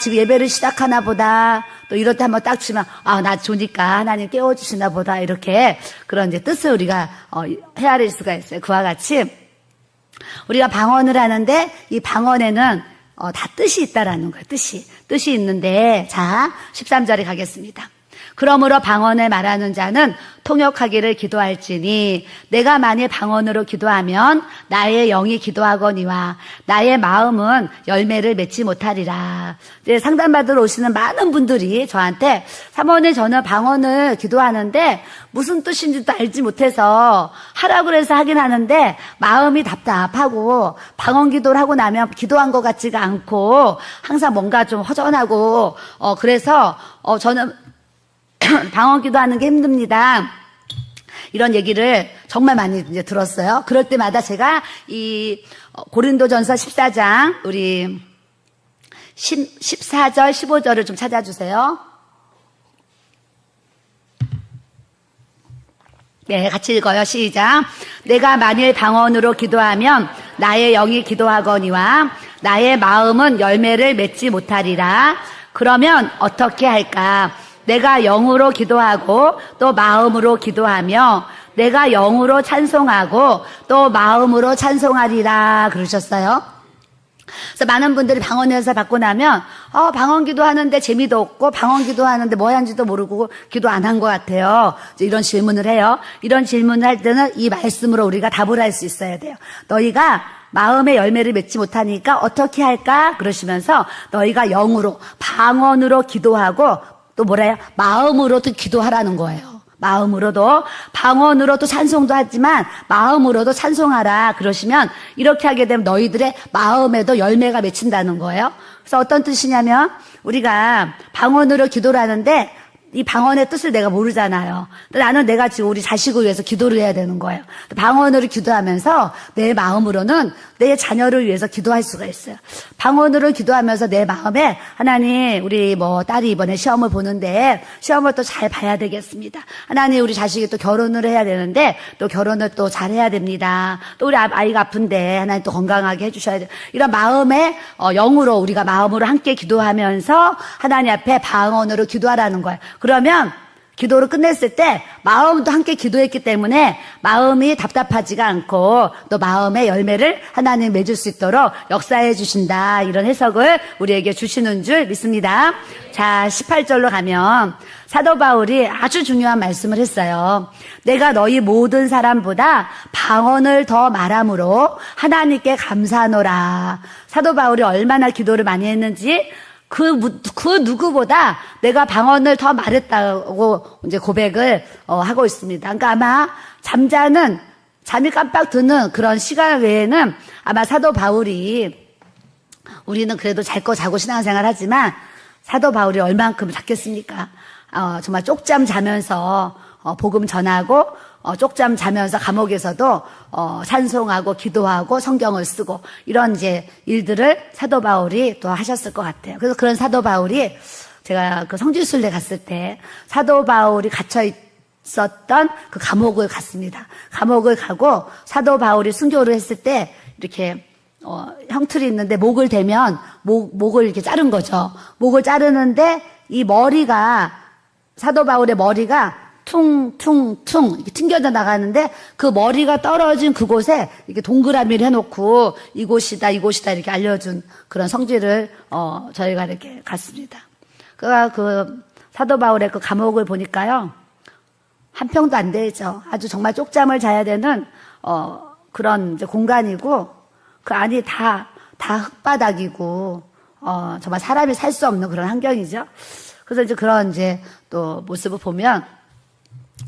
지금 예배를 시작하나 보다. 또 이럴 때 한번 딱 치면 나 좋으니까 하나님 깨워주시나 보다. 이렇게 그런 이제 뜻을 우리가 헤아릴 수가 있어요. 그와 같이 우리가 방언을 하는데 이 방언에는 다 뜻이 있다라는 거예요. 뜻이 있는데 자 13절에 가겠습니다. 그러므로 방언을 말하는 자는 통역하기를 기도할지니 내가 만일 방언으로 기도하면 나의 영이 기도하거니와 나의 마음은 열매를 맺지 못하리라. 이제 상담받으러 오시는 많은 분들이 저한테 사모님 저는 방언을 기도하는데 무슨 뜻인지도 알지 못해서 하라고 해서 하긴 하는데 마음이 답답하고 방언 기도를 하고 나면 기도한 것 같지가 않고 항상 뭔가 좀 허전하고 그래서 저는 방언 기도하는 게 힘듭니다. 이런 얘기를 정말 많이 이제 들었어요. 그럴 때마다 제가 이 고린도전서 14장 우리 14절 15절을 좀 찾아주세요. 네, 같이 읽어요. 시작. 내가 만일 방언으로 기도하면 나의 영이 기도하거니와 나의 마음은 열매를 맺지 못하리라. 그러면 어떻게 할까? 내가 영으로 기도하고 또 마음으로 기도하며 내가 영으로 찬송하고 또 마음으로 찬송하리라 그러셨어요. 그래서 많은 분들이 방언 연사 받고 나면 방언 기도하는데 재미도 없고 방언 기도하는데 뭐 하는지도 모르고 기도 안 한 것 같아요. 이런 질문을 해요. 이런 질문을 할 때는 이 말씀으로 우리가 답을 할 수 있어야 돼요. 너희가 마음의 열매를 맺지 못하니까 어떻게 할까? 그러시면서 너희가 영으로 방언으로 기도하고 또 뭐래요? 마음으로도 기도하라는 거예요. 마음으로도 방언으로도 찬송도 하지만 마음으로도 찬송하라 그러시면 이렇게 하게 되면 너희들의 마음에도 열매가 맺힌다는 거예요. 그래서 어떤 뜻이냐면 우리가 방언으로 기도를 하는데 이 방언의 뜻을 내가 모르잖아요. 나는 내가 지금 우리 자식을 위해서 기도를 해야 되는 거예요. 방언으로 기도하면서 내 마음으로는 내 자녀를 위해서 기도할 수가 있어요. 방언으로 기도하면서 내 마음에 하나님 우리 딸이 이번에 시험을 보는데 시험을 또 잘 봐야 되겠습니다. 하나님 우리 자식이 또 결혼을 해야 되는데 또 결혼을 또 잘 해야 됩니다. 또 우리 아이가 아픈데 하나님 또 건강하게 해주셔야 돼요. 이런 마음에 영으로 우리가 마음으로 함께 기도하면서 하나님 앞에 방언으로 기도하라는 거예요. 그러면 기도를 끝냈을 때 마음도 함께 기도했기 때문에 마음이 답답하지가 않고 또 마음의 열매를 하나님 맺을 수 있도록 역사해 주신다. 이런 해석을 우리에게 주시는 줄 믿습니다. 자, 18절로 가면 사도 바울이 아주 중요한 말씀을 했어요. 내가 너희 모든 사람보다 방언을 더 말함으로 하나님께 감사하노라. 사도 바울이 얼마나 기도를 많이 했는지 그 누구보다 내가 방언을 더 말했다고 이제 고백을 하고 있습니다. 그러니까 아마 잠이 깜빡 드는 그런 시간 외에는 아마 사도 바울이, 우리는 그래도 잘 거 자고 신앙생활 하지만 사도 바울이 얼만큼 잤겠습니까? 정말 쪽잠 자면서 복음 전하고 쪽잠 자면서 감옥에서도 찬송하고 기도하고 성경을 쓰고 이런 이제 일들을 사도 바울이 또 하셨을 것 같아요. 그래서 그런 사도 바울이, 제가 그 성지순례 갔을 때 사도 바울이 갇혀 있었던 그 감옥을 갔습니다. 감옥을 가고 사도 바울이 순교를 했을 때 이렇게 형틀이 있는데 목을 대면 목을 이렇게 자른 거죠. 목을 자르는데 이 머리가, 사도 바울의 머리가 퉁퉁퉁 이렇게 튕겨져 나가는데 그 머리가 떨어진 그곳에 이렇게 동그라미를 해놓고 이곳이다 이렇게 알려준 그런 성지를 저희가 이렇게 갔습니다. 그 사도 바울의 그 감옥을 보니까요, 한 평도 안 되죠. 아주 정말 쪽잠을 자야 되는 그런 이제 공간이고 그 안이 다 흙바닥이고 정말 사람이 살 수 없는 그런 환경이죠. 그래서 이제 그런 이제 또 모습을 보면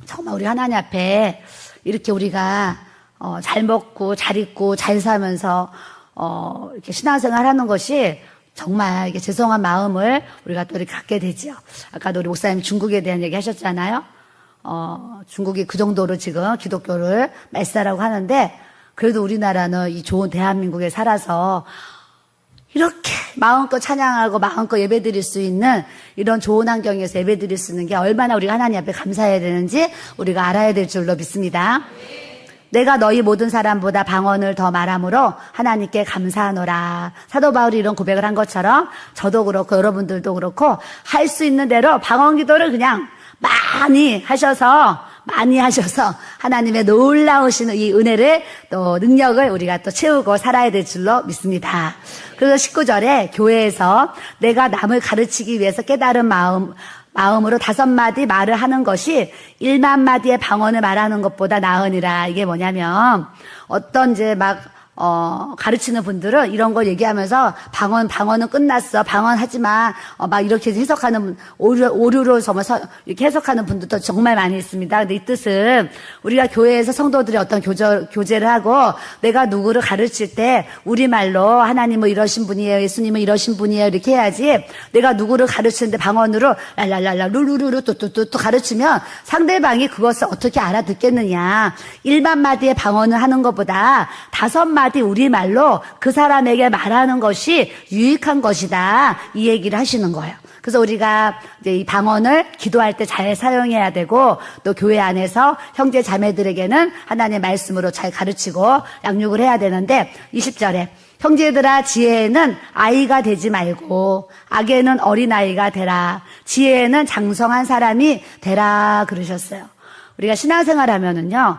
정말 우리 하나님 앞에 이렇게 우리가 잘 먹고 잘 입고 잘 살면서 이렇게 신앙생활 하는 것이 정말 이게 죄송한 마음을 우리가 또 이렇게 갖게 되죠. 아까도 우리 목사님 중국에 대한 얘기 하셨잖아요. 중국이 그 정도로 지금 기독교를 말살하고 하는데 그래도 우리나라는 이 좋은 대한민국에 살아서 이렇게 마음껏 찬양하고 마음껏 예배드릴 수 있는 이런 좋은 환경에서 예배드릴 수 있는 게 얼마나 우리가 하나님 앞에 감사해야 되는지 우리가 알아야 될 줄로 믿습니다. 내가 너희 모든 사람보다 방언을 더 말함으로 하나님께 감사하노라. 사도 바울이 이런 고백을 한 것처럼 저도 그렇고 여러분들도 그렇고 할 수 있는 대로 방언 기도를 그냥 많이 하셔서 하나님의 놀라우신 이 은혜를 또 능력을 우리가 또 채우고 살아야 될 줄로 믿습니다. 그래서 19절에 교회에서 내가 남을 가르치기 위해서 깨달은 마음으로 5마디 말을 하는 것이 1만 마디의 방언을 말하는 것보다 나으니라. 이게 뭐냐면 어떤 이제 가르치는 분들은 이런 거 얘기하면서 방언은 끝났어. 방언하지 마. 막 이렇게 해석하는, 오류로 이렇게 해석하는 분들도 정말 많이 있습니다. 근데 이 뜻은 우리가 교회에서 성도들이 어떤 교제를 하고 내가 누구를 가르칠 때 우리말로 하나님은 이러신 분이에요. 예수님은 이러신 분이에요. 이렇게 해야지 내가 누구를 가르치는데 방언으로 랄랄랄라 루루루루 뚜뚜뚜뚜 가르치면 상대방이 그것을 어떻게 알아듣겠느냐. 1만 마디의 방언을 하는 것보다 5마디 우리말로 그 사람에게 말하는 것이 유익한 것이다. 이 얘기를 하시는 거예요. 그래서 우리가 이제 이 방언을 기도할 때 잘 사용해야 되고 또 교회 안에서 형제 자매들에게는 하나님의 말씀으로 잘 가르치고 양육을 해야 되는데 20절에 형제들아 지혜에는 아이가 되지 말고 악에는 어린아이가 되라. 지혜에는 장성한 사람이 되라 그러셨어요. 우리가 신앙생활 하면은요,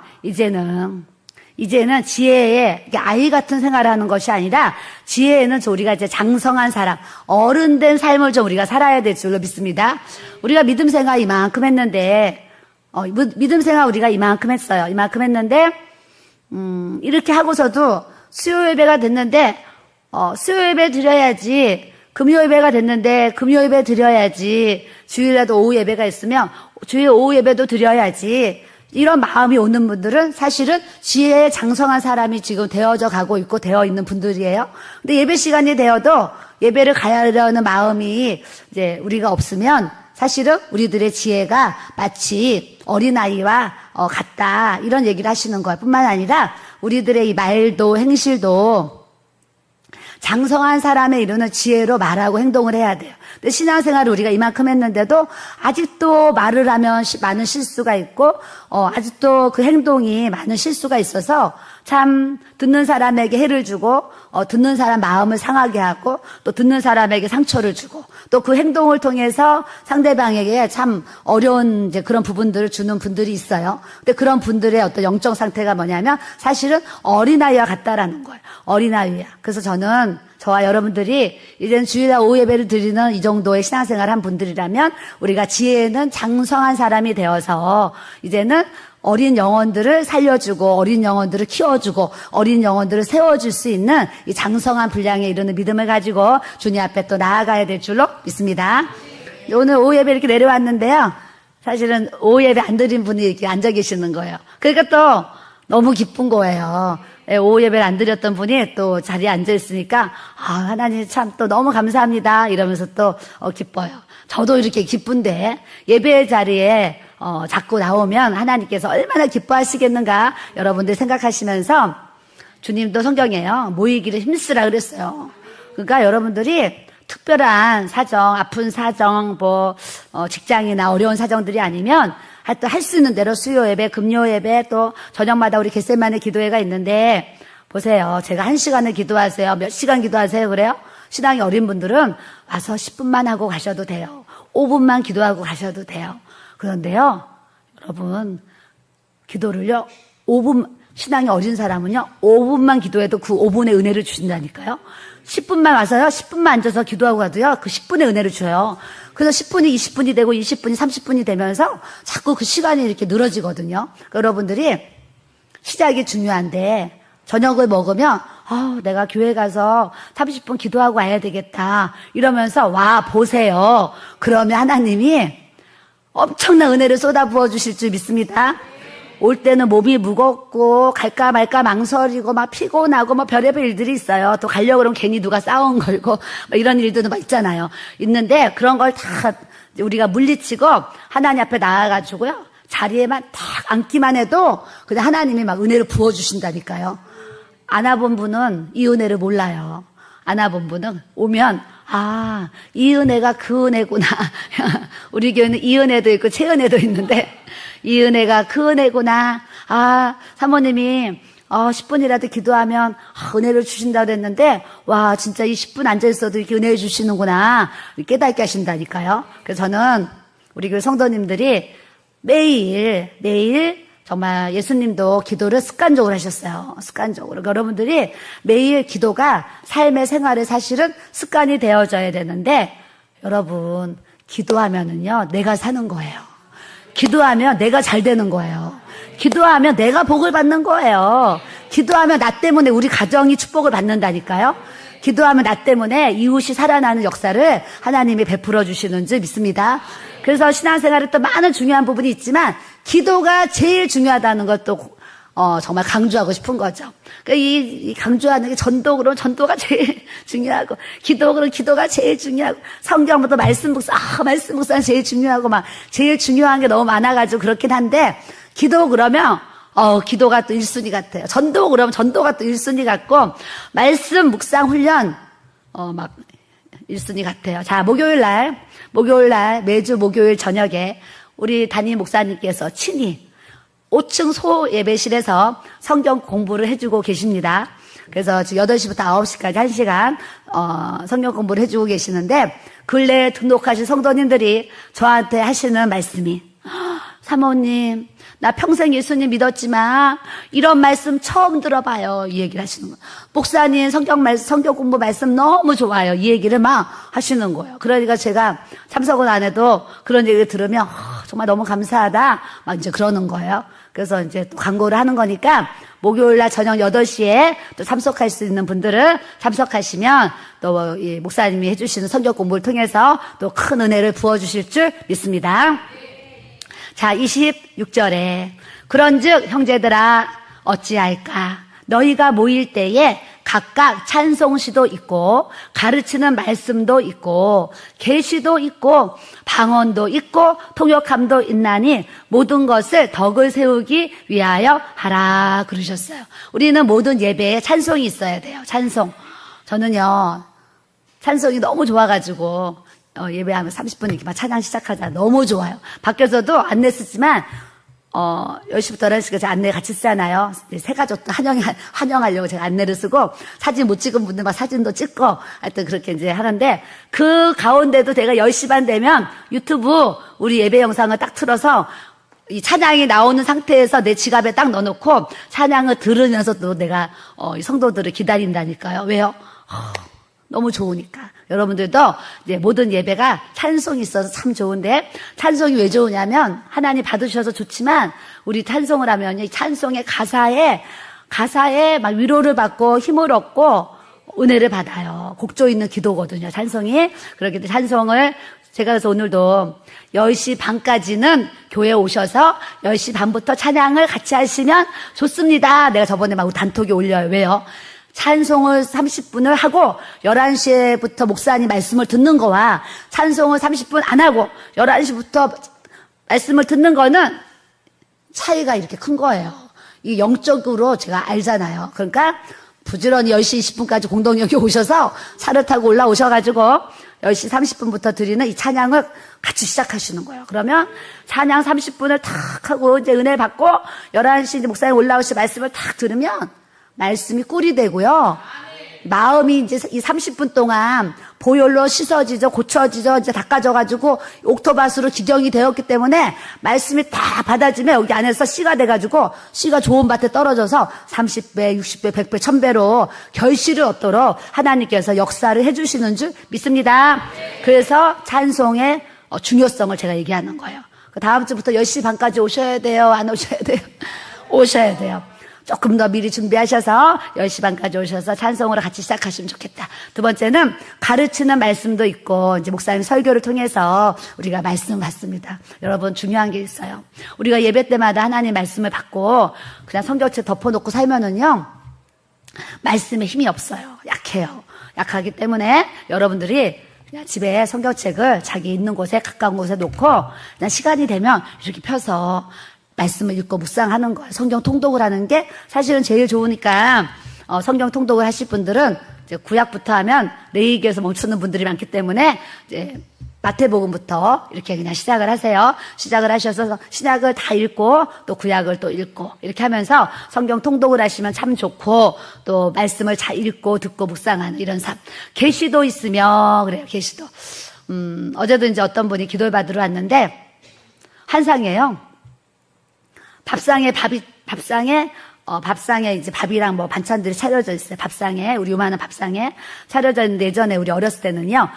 이제는 지혜에 아이 같은 생활을 하는 것이 아니라 지혜에는 우리가 이제 장성한 사람, 어른된 삶을 좀 우리가 살아야 될 줄로 믿습니다. 우리가 믿음 생활 이만큼 했는데, 믿음 생활 우리가 이만큼 했어요. 이만큼 했는데, 이렇게 하고서도 수요 예배가 됐는데, 수요 예배 드려야지. 금요 예배가 됐는데, 금요 예배 드려야지. 주일에도 오후 예배가 있으면, 주일 오후 예배도 드려야지. 이런 마음이 오는 분들은 사실은 지혜에 장성한 사람이 지금 되어져 가고 있고 되어 있는 분들이에요. 근데 예배 시간이 되어도 예배를 가야하는 마음이 이제 우리가 없으면 사실은 우리들의 지혜가 마치 어린아이와 같다. 이런 얘기를 하시는 거예요. 뿐만 아니라 우리들의 이 말도 행실도 장성한 사람에 이르는 지혜로 말하고 행동을 해야 돼요. 근데 신앙생활을 우리가 이만큼 했는데도 아직도 말을 하면 많은 실수가 있고, 아직도 그 행동이 많은 실수가 있어서 참 듣는 사람에게 해를 주고, 듣는 사람 마음을 상하게 하고, 또 듣는 사람에게 상처를 주고, 또 그 행동을 통해서 상대방에게 참 어려운 이제 그런 부분들을 주는 분들이 있어요. 근데 그런 분들의 어떤 영적 상태가 뭐냐면 사실은 어린아이와 같다라는 거예요. 어린아이야. 그래서 저와 여러분들이 이제는 주일날 오후 예배를 드리는 이 정도의 신앙생활 한 분들이라면 우리가 지혜는 장성한 사람이 되어서 이제는 어린 영혼들을 살려주고 어린 영혼들을 키워주고 어린 영혼들을 세워줄 수 있는 이 장성한 분량에 이르는 믿음을 가지고 주님 앞에 또 나아가야 될 줄로 믿습니다. 오늘 오후 예배 이렇게 내려왔는데요. 사실은 오후 예배 안 드린 분이 이렇게 앉아 계시는 거예요. 그러니까 또 너무 기쁜 거예요. 오후 예배를 안 드렸던 분이 또 자리에 앉아 있으니까 하나님 참 또 너무 감사합니다 이러면서 또 기뻐요. 저도 이렇게 기쁜데 예배 자리에 자꾸 나오면 하나님께서 얼마나 기뻐하시겠는가 여러분들 생각하시면서 주님도 성경에요. 모이기를 힘쓰라 그랬어요. 그러니까 여러분들이 특별한 사정, 아픈 사정, 직장이나 어려운 사정들이 아니면 하여튼 할 수 있는 대로 수요 예배, 금요 예배, 또 저녁마다 우리 겟세마네 기도회가 있는데 보세요. 제가 1시간을 기도하세요. 몇 시간 기도하세요? 그래요? 신앙이 어린 분들은 와서 10분만 하고 가셔도 돼요. 5분만 기도하고 가셔도 돼요. 그런데요, 여러분, 기도를요, 5분, 신앙이 어린 사람은요, 5분만 기도해도 그 5분의 은혜를 주신다니까요. 10분만 와서요, 10분만 앉아서 기도하고 가도요, 그 10분의 은혜를 줘요. 그래서 10분이 20분이 되고 20분이 30분이 되면서 자꾸 그 시간이 이렇게 늘어지거든요. 그러니까 여러분들이 시작이 중요한데, 저녁을 먹으면, 내가 교회 가서 30분 기도하고 와야 되겠다. 이러면서 와 보세요. 그러면 하나님이 엄청난 은혜를 쏟아부어 주실 줄 믿습니다. 올 때는 몸이 무겁고 갈까 말까 망설이고 막 피곤하고 뭐 별의별 일들이 있어요. 또 가려고 그러면 괜히 누가 싸움 걸고 막 이런 일들도 막 있잖아요. 있는데 그런 걸 다 우리가 물리치고 하나님 앞에 나아가지고요. 자리에만 딱 앉기만 해도 그냥 하나님이 막 은혜를 부어주신다니까요. 안 와본 분은 이 은혜를 몰라요. 안 와본 분은 오면 이 은혜가 그 은혜구나. 우리 교회는 이 은혜도 있고 제 은혜도 있는데 이 은혜가 그 은혜구나. 사모님이 10분이라도 기도하면 은혜를 주신다 그랬는데 와 진짜 이 10분 앉아있어도 이렇게 은혜를 주시는구나 깨닫게 하신다니까요. 그래서 저는 우리 교회 성도님들이 매일 정말 예수님도 기도를 습관적으로 하셨어요. 습관적으로. 그러니까 여러분들이 매일 기도가 삶의 생활에 사실은 습관이 되어져야 되는데 여러분 기도하면은요 내가 사는 거예요. 기도하면 내가 잘 되는 거예요. 기도하면 내가 복을 받는 거예요. 기도하면 나 때문에 우리 가정이 축복을 받는다니까요. 기도하면 나 때문에 이웃이 살아나는 역사를 하나님이 베풀어 주시는 줄 믿습니다. 그래서 신앙생활에 또 많은 중요한 부분이 있지만 기도가 제일 중요하다는 것도 정말 강조하고 싶은 거죠. 그러니까 이 강조하는 게 전도가 제일 중요하고 기도는 기도가 제일 중요하고 성경부터 말씀 묵상 제일 중요하고 막 제일 중요한 게 너무 많아가지고 그렇긴 한데 기도 그러면 기도가 또 1순위 같아요. 전도 그러면 전도가 또 1순위 같고 말씀 묵상 훈련 막 1순위 같아요. 자, 목요일 날 매주 목요일 저녁에 우리 담임 목사님께서 친히 5층 소 예배실에서 성경 공부를 해주고 계십니다. 그래서 지금 8시부터 9시까지 1시간 성경 공부를 해주고 계시는데 근래에 등록하신 성도님들이 저한테 하시는 말씀이 사모님 나 평생 예수님 믿었지만 이런 말씀 처음 들어봐요. 이 얘기를 하시는 거예요. 목사님 성경 공부 말씀 너무 좋아요. 이 얘기를 막 하시는 거예요. 그러니까 제가 참석은 안 해도 그런 얘기를 들으면 정말 너무 감사하다 막 이제 그러는 거예요. 그래서 이제 또 광고를 하는 거니까 목요일 날 저녁 8시에 또 참석할 수 있는 분들은 참석하시면 또 이 목사님이 해주시는 성경 공부를 통해서 또 큰 은혜를 부어주실 줄 믿습니다. 자, 26절에 그런즉 형제들아 어찌할까 너희가 모일 때에 각각 찬송시도 있고 가르치는 말씀도 있고 계시도 있고 방언도 있고 통역함도 있나니 모든 것을 덕을 세우기 위하여 하라 그러셨어요. 우리는 모든 예배에 찬송이 있어야 돼요. 찬송. 저는요 찬송이 너무 좋아가지고 예배하면 30분 이렇게 막 찬양 시작하자. 너무 좋아요. 밖에서도 안내 쓰지만, 10시부터 11시까지 안내 같이 쓰잖아요. 새 가족도 환영하려고 제가 안내를 쓰고, 사진 못 찍은 분들 막 사진도 찍고, 하여튼 그렇게 이제 하는데, 그 가운데도 제가 10시 반 되면 유튜브 우리 예배 영상을 딱 틀어서, 이 찬양이 나오는 상태에서 내 지갑에 딱 넣어놓고, 찬양을 들으면서도 내가, 이 성도들을 기다린다니까요. 왜요? 너무 좋으니까. 여러분들도 이제 모든 예배가 찬송이 있어서 참 좋은데, 찬송이 왜 좋으냐면 하나님 받으셔서 좋지만 우리 찬송을 하면 이 찬송의 가사에 막 위로를 받고 힘을 얻고 은혜를 받아요. 곡조 있는 기도거든요, 찬송이. 그렇기 때문에 찬송을 제가 그래서 오늘도 10시 반까지는 교회에 오셔서 10시 반부터 찬양을 같이 하시면 좋습니다. 내가 저번에 막 단톡에 올려요. 왜요? 찬송을 30분을 하고 11시부터 목사님 말씀을 듣는 거와 찬송을 30분 안 하고 11시부터 말씀을 듣는 거는 차이가 이렇게 큰 거예요. 이 영적으로 제가 알잖아요. 그러니까 부지런히 10시 20분까지 공동역에 오셔서 차를 타고 올라오셔가지고 10시 30분부터 드리는 이 찬양을 같이 시작하시는 거예요. 그러면 찬양 30분을 탁 하고 이제 은혜 받고 11시 이제 목사님 올라오시 말씀을 탁 들으면 말씀이 꿀이 되고요. 마음이 이제 이 30분 동안 보혈로 씻어지죠, 고쳐지죠, 이제 닦아져가지고 옥토바스로 기경이 되었기 때문에 말씀이 다 받아지면 여기 안에서 씨가 돼가지고 씨가 좋은 밭에 떨어져서 30배, 60배, 100배, 1000배로 결실을 얻도록 하나님께서 역사를 해주시는 줄 믿습니다. 그래서 찬송의 중요성을 제가 얘기하는 거예요. 그 다음 주부터 10시 반까지 오셔야 돼요? 안 오셔야 돼요? 오셔야 돼요. 조금 더 미리 준비하셔서 10시 반까지 오셔서 찬송으로 같이 시작하시면 좋겠다. 두 번째는 가르치는 말씀도 있고 이제 목사님 설교를 통해서 우리가 말씀을 받습니다. 여러분 중요한 게 있어요. 우리가 예배 때마다 하나님 말씀을 받고 그냥 성경책 덮어놓고 살면은요 말씀에 힘이 없어요. 약해요. 약하기 때문에 여러분들이 그냥 집에 성경책을 자기 있는 곳에 가까운 곳에 놓고 그냥 시간이 되면 이렇게 펴서 말씀을 읽고 묵상하는 거예요. 성경 통독을 하는 게 사실은 제일 좋으니까 성경 통독을 하실 분들은 이제 구약부터 하면 레위기에서 멈추는 분들이 많기 때문에 이제 마태복음부터 이렇게 그냥 시작을 하세요. 시작을 하셔서 신약을 다 읽고 또 구약을 또 읽고 이렇게 하면서 성경 통독을 하시면 참 좋고 또 말씀을 잘 읽고 듣고 묵상하는 이런 삶. 계시도 있으며 그래요. 계시도. 어제도 이제 어떤 분이 기도를 받으러 왔는데 한 상이에요. 밥상에 이제 밥이랑 뭐 반찬들이 차려져 있어요. 밥상에, 우리 요만한 밥상에 차려져 있는데 예전에 우리 어렸을 때는요,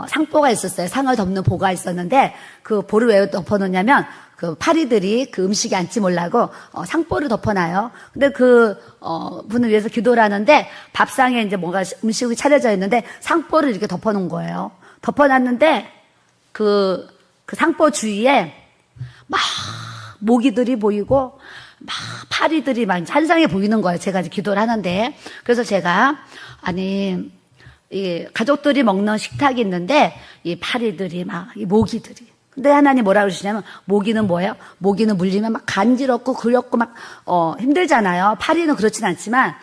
상보가 있었어요. 상을 덮는 보가 있었는데 그 보를 왜 덮어놓냐면 그 파리들이 그 음식에 앉지 말라고 상보를 덮어놔요. 근데 분을 위해서 기도를 하는데 밥상에 이제 뭔가 음식이 차려져 있는데 상보를 이렇게 덮어놓은 거예요. 덮어놨는데 그 상보 주위에 막 모기들이 보이고 막 파리들이 막 환상에 보이는 거예요. 제가 이제 기도를 하는데 그래서 제가 이 가족들이 먹는 식탁이 있는데 이 파리들이 막 이 모기들이 근데 하나님 뭐라 그러시냐면 모기는 뭐예요? 모기는 물리면 막 간지럽고 그렵고 막 힘들잖아요. 파리는 그렇진 않지만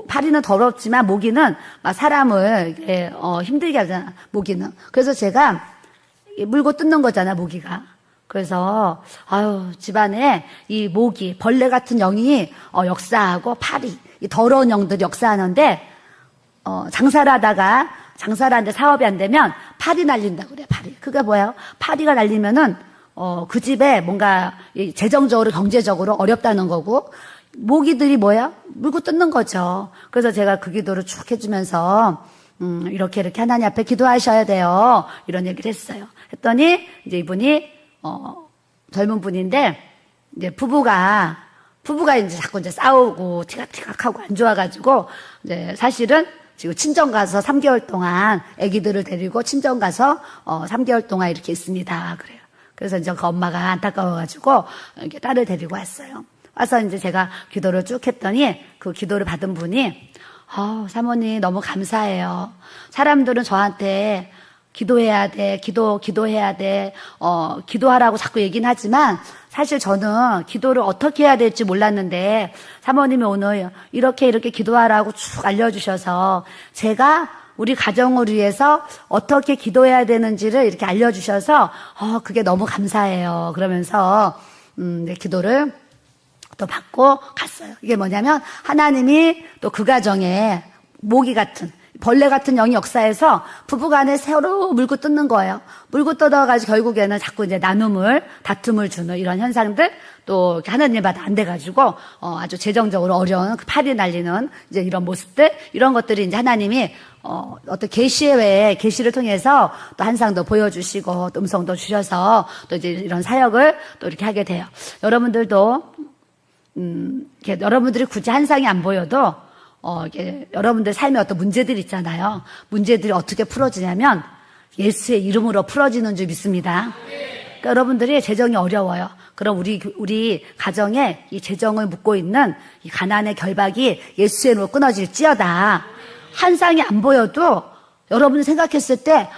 파리는 더럽지만 모기는 막 사람을 힘들게 하잖아. 모기는 그래서 제가 물고 뜯는 거잖아. 모기가. 그래서 집안에 이 모기, 벌레 같은 영이 역사하고 파리, 이 더러운 영들이 역사하는데 장사를 하는데 사업이 안 되면 파리 날린다고 그래요. 파리. 그게 뭐예요? 파리가 날리면은 그 집에 뭔가 재정적으로 경제적으로 어렵다는 거고 모기들이 뭐야? 물고 뜯는 거죠. 그래서 제가 그 기도를 쭉 해주면서 이렇게 하나님 앞에 기도하셔야 돼요. 이런 얘기를 했어요. 했더니 이제 이분이 젊은 분인데, 이제 부부가 이제 자꾸 이제 싸우고, 티각티각하고 안 좋아가지고, 이제 사실은 지금 친정 가서 3개월 동안 아기들을 데리고 친정 가서, 3개월 동안 이렇게 있습니다. 그래요. 그래서 이제 그 엄마가 안타까워가지고, 이렇게 딸을 데리고 왔어요. 와서 이제 제가 기도를 쭉 했더니, 그 기도를 받은 분이, 사모님 너무 감사해요. 사람들은 저한테 기도해야 돼, 기도해야 돼, 기도하라고 자꾸 얘기는 하지만, 사실 저는 기도를 어떻게 해야 될지 몰랐는데, 사모님이 오늘 이렇게 기도하라고 쭉 알려주셔서, 제가 우리 가정을 위해서 어떻게 기도해야 되는지를 이렇게 알려주셔서 그게 너무 감사해요. 그러면서 기도를 또 받고 갔어요. 이게 뭐냐면 하나님이 또 그 가정에 모기 같은 벌레 같은 영이 역사해서 부부간에 서로 물고 뜯는 거예요. 물고 뜯어가지고 결국에는 자꾸 이제 나눔을, 다툼을 주는 이런 현상들, 또 이렇게 하는 일마다 안 돼가지고, 아주 재정적으로 어려운 그 팔이 날리는 이제 이런 모습들, 이런 것들이 이제 하나님이, 어떤 계시의 외에 계시를 통해서 또 한상도 보여주시고, 또 음성도 주셔서 또 이제 이런 사역을 또 이렇게 하게 돼요. 여러분들도, 이렇게 여러분들이 굳이 한상이 안 보여도, 이게 여러분들 삶에 어떤 문제들이 있잖아요. 문제들이 어떻게 풀어지냐면 예수의 이름으로 풀어지는 줄 믿습니다. 그러니까 여러분들이 재정이 어려워요. 그럼 우리 가정에 이 재정을 묻고 있는 이 가난의 결박이 예수의 이름으로 끊어질지어다. 한상이 안 보여도 여러분이 생각했을 때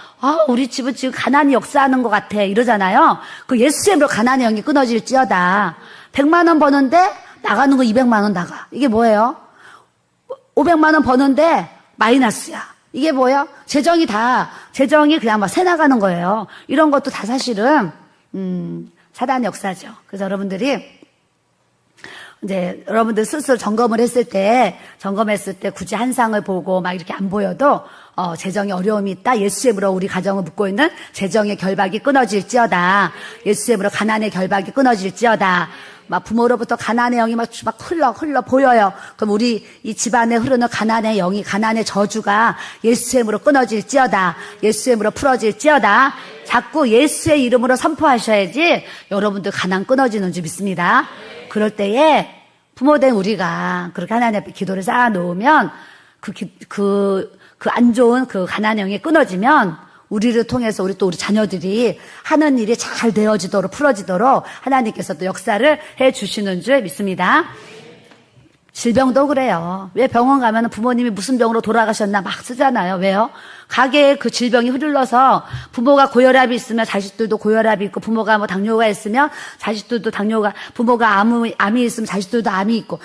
우리 집은 지금 가난이 역사하는 것 같아 이러잖아요. 그 예수의 이름으로 가난의 영이 끊어질지어다. 100만 원 버는데 나가는 거 200만 원 나가. 이게 뭐예요? 500만 원 버는데 마이너스야. 이게 뭐예요? 재정이 그냥 막 새 나가는 거예요. 이런 것도 다 사실은, 사단의 역사죠. 그래서 여러분들이, 이제 여러분들 스스로 점검했을 때 굳이 한상을 보고 막 이렇게 안 보여도, 재정에 어려움이 있다. 예수의 이름으로 우리 가정을 묻고 있는 재정의 결박이 끊어질지어다. 예수의 이름으로 가난의 결박이 끊어질지어다. 막 부모로부터 가난의 영이 막 흘러 보여요. 그럼 우리 이 집안에 흐르는 가난의 영이, 가난의 저주가 예수의 이름으로 끊어질지어다. 예수의 이름으로 풀어질지어다. 자꾸 예수의 이름으로 선포하셔야지 여러분들 가난 끊어지는 줄 믿습니다. 그럴 때에 부모된 우리가 그렇게 하나님 앞에 기도를 쌓아놓으면 그 안 좋은 그 가난의 영이 끊어지면 우리를 통해서 우리 자녀들이 하는 일이 잘 되어지도록 풀어지도록 하나님께서 또 역사를 해주시는 줄 믿습니다. 질병도 그래요. 왜 병원 가면 부모님이 무슨 병으로 돌아가셨나 막 쓰잖아요. 왜요? 가게에 그 질병이 흐르러서 부모가 고혈압이 있으면 자식들도 고혈압이 있고, 부모가 뭐 당뇨가 있으면 자식들도 부모가 암이 있으면 자식들도 암이 있고,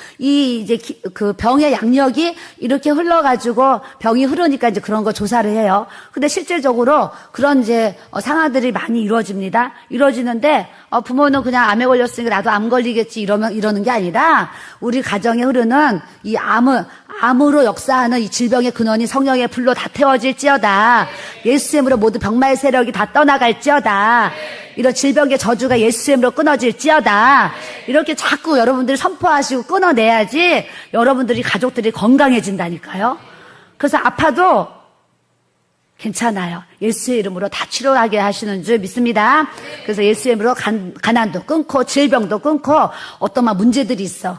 그 병의 양력이 이렇게 흘러가지고 병이 흐르니까 이제 그런 거 조사를 해요. 근데 실질적으로 그런 이제 상황들이 많이 이루어집니다. 이루어지는데, 부모는 그냥 암에 걸렸으니까 나도 암 걸리겠지 이러는 게 아니라, 우리 가정에 흐르는 이 암으로 역사하는 이 질병의 근원이 성령의 불로 다 태워질지어다. 예수의 이름으로 모든 병마의 세력이 다 떠나갈지어다. 이런 질병의 저주가 예수의 이름으로 끊어질지어다. 이렇게 자꾸 여러분들이 선포하시고 끊어내야지 여러분들이 가족들이 건강해진다니까요. 그래서 아파도 괜찮아요. 예수의 이름으로 다 치료하게 하시는 줄 믿습니다. 그래서 예수의 이름으로 가난도 끊고 질병도 끊고, 어떤 막 문제들이 있어.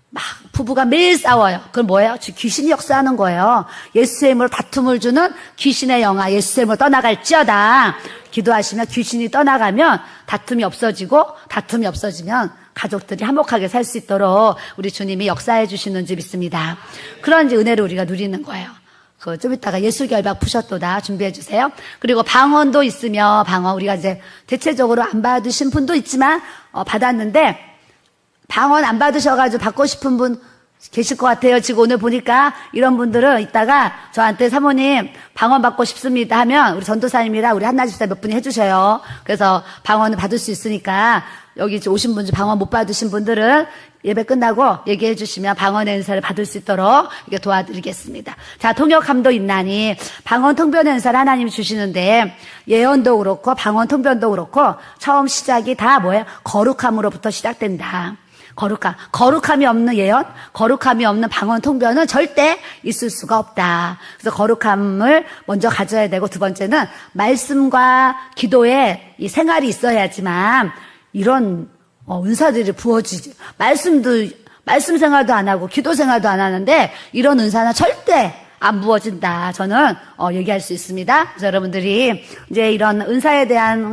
막 부부가 매일 싸워요. 그건 뭐예요? 귀신이 역사하는 거예요. 예수의 이름으로 다툼을 주는 귀신의 영아 예수의 이름으로 떠나갈지어다. 기도하시면 귀신이 떠나가면 다툼이 없어지고, 다툼이 없어지면 가족들이 화목하게 살 수 있도록 우리 주님이 역사해 주시는 줄 믿습니다. 그런 은혜를 우리가 누리는 거예요. 좀 이따가 예수 결박 푸셨도다 준비해 주세요. 그리고 방언도 있으며, 우리가 이제 대체적으로 안 받으신 분도 있지만 받았는데, 방언 안 받으셔가지고 받고 싶은 분 계실 것 같아요. 지금 오늘 보니까 이런 분들은 이따가 저한테 사모님 방언 받고 싶습니다 하면 우리 전도사님이랑 우리 한나 집사 몇 분이 해주셔요. 그래서 방언을 받을 수 있으니까 여기 오신 분 중 방언 못 받으신 분들은 예배 끝나고 얘기해 주시면 방언의 은사를 받을 수 있도록 이렇게 도와드리겠습니다. 자, 통역함도 있나니 방언 통변의 은사를 하나님이 주시는데, 예언도 그렇고 방언 통변도 그렇고 처음 시작이 다 뭐예요? 거룩함으로부터 시작된다. 거룩함이 없는 예언, 거룩함이 없는 방언 통변은 절대 있을 수가 없다. 그래서 거룩함을 먼저 가져야 되고, 두 번째는 말씀과 기도에 이 생활이 있어야지만 이런 은사들이 부어지지. 말씀 생활도 안 하고 기도 생활도 안 하는데 이런 은사는 절대 안 부어진다. 저는 얘기할 수 있습니다. 그래서 여러분들이 이제 이런 은사에 대한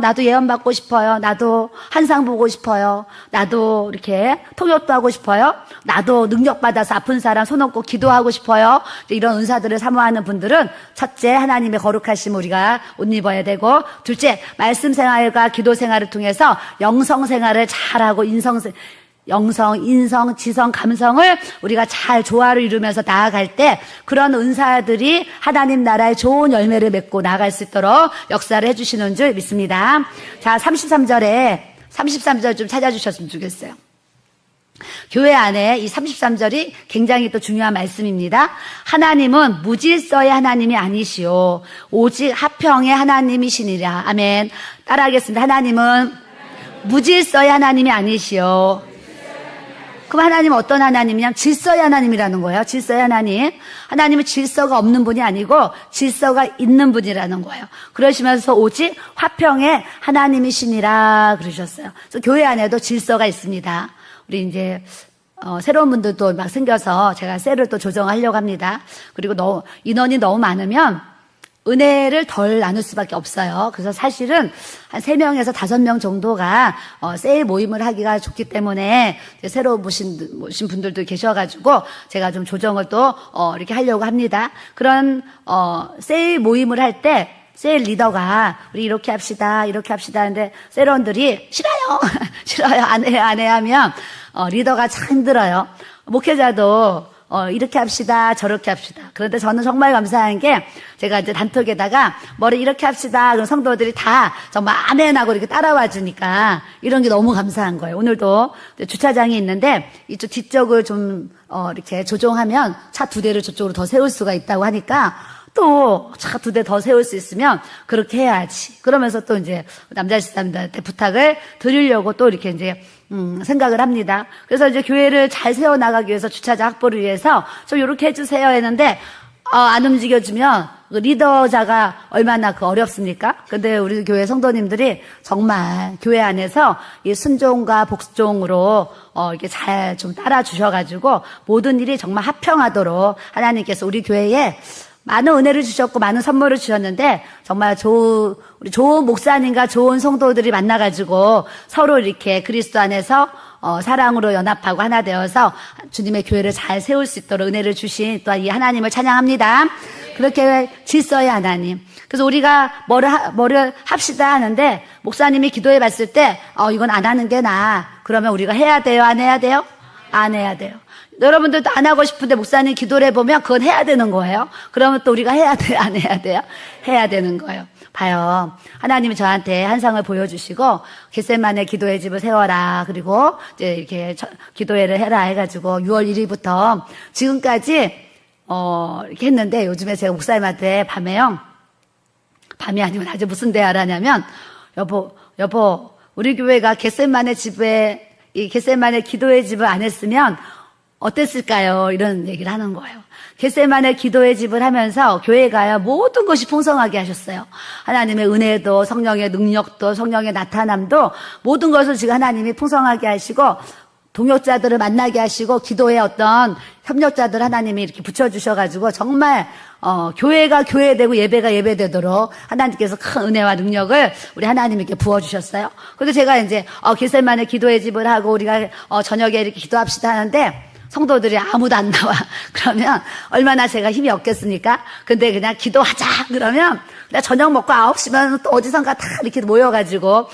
나도 예언 받고 싶어요. 나도 한상 보고 싶어요. 나도 이렇게 통역도 하고 싶어요. 나도 능력 받아서 아픈 사람 손 얹고 기도하고 싶어요. 이런 은사들을 사모하는 분들은 첫째, 하나님의 거룩하심 우리가 옷 입어야 되고, 둘째, 말씀 생활과 기도 생활을 통해서 영성 생활을 잘하고 영성, 인성, 지성, 감성을 우리가 잘 조화를 이루면서 나아갈 때 그런 은사들이 하나님 나라의 좋은 열매를 맺고 나아갈 수 있도록 역사를 해주시는 줄 믿습니다. 자, 33절 좀 찾아주셨으면 좋겠어요. 교회 안에 이 33절이 굉장히 또 중요한 말씀입니다. 하나님은 무질서의 하나님이 아니시오. 오직 화평의 하나님이시니라. 아멘. 따라하겠습니다. 하나님은 무질서의 하나님이 아니시오. 그럼 하나님은 어떤 하나님이냐면 질서의 하나님이라는 거예요. 질서의 하나님. 하나님은 질서가 없는 분이 아니고 질서가 있는 분이라는 거예요. 그러시면서 오직 화평의 하나님이시니라 그러셨어요. 그래서 교회 안에도 질서가 있습니다. 우리 이제 새로운 분들도 막 생겨서 제가 셀을 또 조정하려고 합니다. 그리고 인원이 너무 많으면 은혜를 덜 나눌 수밖에 없어요. 그래서 사실은 한 3명에서 5명 정도가 세일 모임을 하기가 좋기 때문에 새로 모신 분들도 계셔가지고 제가 좀 조정을 또 이렇게 하려고 합니다. 그런 세일 모임을 할 때 세일 리더가 우리 이렇게 합시다 하는데 세일원들이 싫어요 싫어요 안 해 하면 리더가 참 힘들어요. 목회자도 이렇게 합시다 저렇게 합시다. 그런데 저는 정말 감사한 게 제가 이제 단톡에다가 머리 이렇게 합시다 그럼 성도들이 다 정말 아멘하고 이렇게 따라와 주니까 이런 게 너무 감사한 거예요. 오늘도 주차장이 있는데 이쪽 뒤쪽을 좀 이렇게 조정하면 차 2대를 저쪽으로 더 세울 수가 있다고 하니까 또 차 2대 더 세울 수 있으면 그렇게 해야지. 그러면서 또 이제 남자 집사님들한테 부탁을 드리려고 또 이렇게 이제 생각을 합니다. 그래서 이제 교회를 잘 세워나가기 위해서 주차장 확보를 위해서 좀 이렇게 해주세요 했는데 안 움직여주면 그 리더자가 얼마나 어렵습니까? 근데 우리 교회 성도님들이 정말 교회 안에서 이 순종과 복종으로 이렇게 잘 좀 따라 주셔가지고 모든 일이 정말 화평하도록 하나님께서 우리 교회에 많은 은혜를 주셨고 많은 선물을 주셨는데 정말 우리 좋은 목사님과 좋은 성도들이 만나가지고 서로 이렇게 그리스도 안에서 사랑으로 연합하고 하나 되어서 주님의 교회를 잘 세울 수 있도록 은혜를 주신 또한 이 하나님을 찬양합니다. 그렇게 질서의 하나님. 그래서 우리가 뭐를 합시다 하는데 목사님이 기도해 봤을 때 이건 안 하는 게 나아. 그러면 우리가 해야 돼요? 안 해야 돼요? 안 해야 돼요. 여러분들도 안 하고 싶은데 목사님 기도를 해보면 그건 해야 되는 거예요. 그러면 또 우리가 해야 돼요? 안 해야 돼요? 해야 되는 거예요. 봐요. 하나님이 저한테 한상을 보여주시고 겟세마네 기도의 집을 세워라. 그리고 이제 이렇게 기도회를 해라 해가지고 6월 1일부터 지금까지 이렇게 했는데 요즘에 제가 목사님한테 밤이 아니면 낮에 무슨 대화를 하냐면 여보 우리 교회가 겟세마네 집에 이 겟세마네 기도의 집을 안 했으면 어땠을까요? 이런 얘기를 하는 거예요. 겟세마네 기도의 집을 하면서 교회가요 모든 것이 풍성하게 하셨어요. 하나님의 은혜도 성령의 능력도 성령의 나타남도 모든 것을 지금 하나님이 풍성하게 하시고 동역자들을 만나게 하시고 기도에 어떤 협력자들 하나님이 이렇게 붙여주셔가지고 정말 교회가 교회되고 예배가 예배되도록 하나님께서 큰 은혜와 능력을 우리 하나님께 부어주셨어요. 그래서 제가 이제 겟세마네 기도의 집을 하고 우리가 저녁에 이렇게 기도합시다 하는데 성도들이 아무도 안 나와. 그러면 얼마나 제가 힘이 없겠습니까? 근데 그냥 기도하자 그러면 그냥 저녁 먹고 9시면 또 어디선가 다 이렇게 모여가지고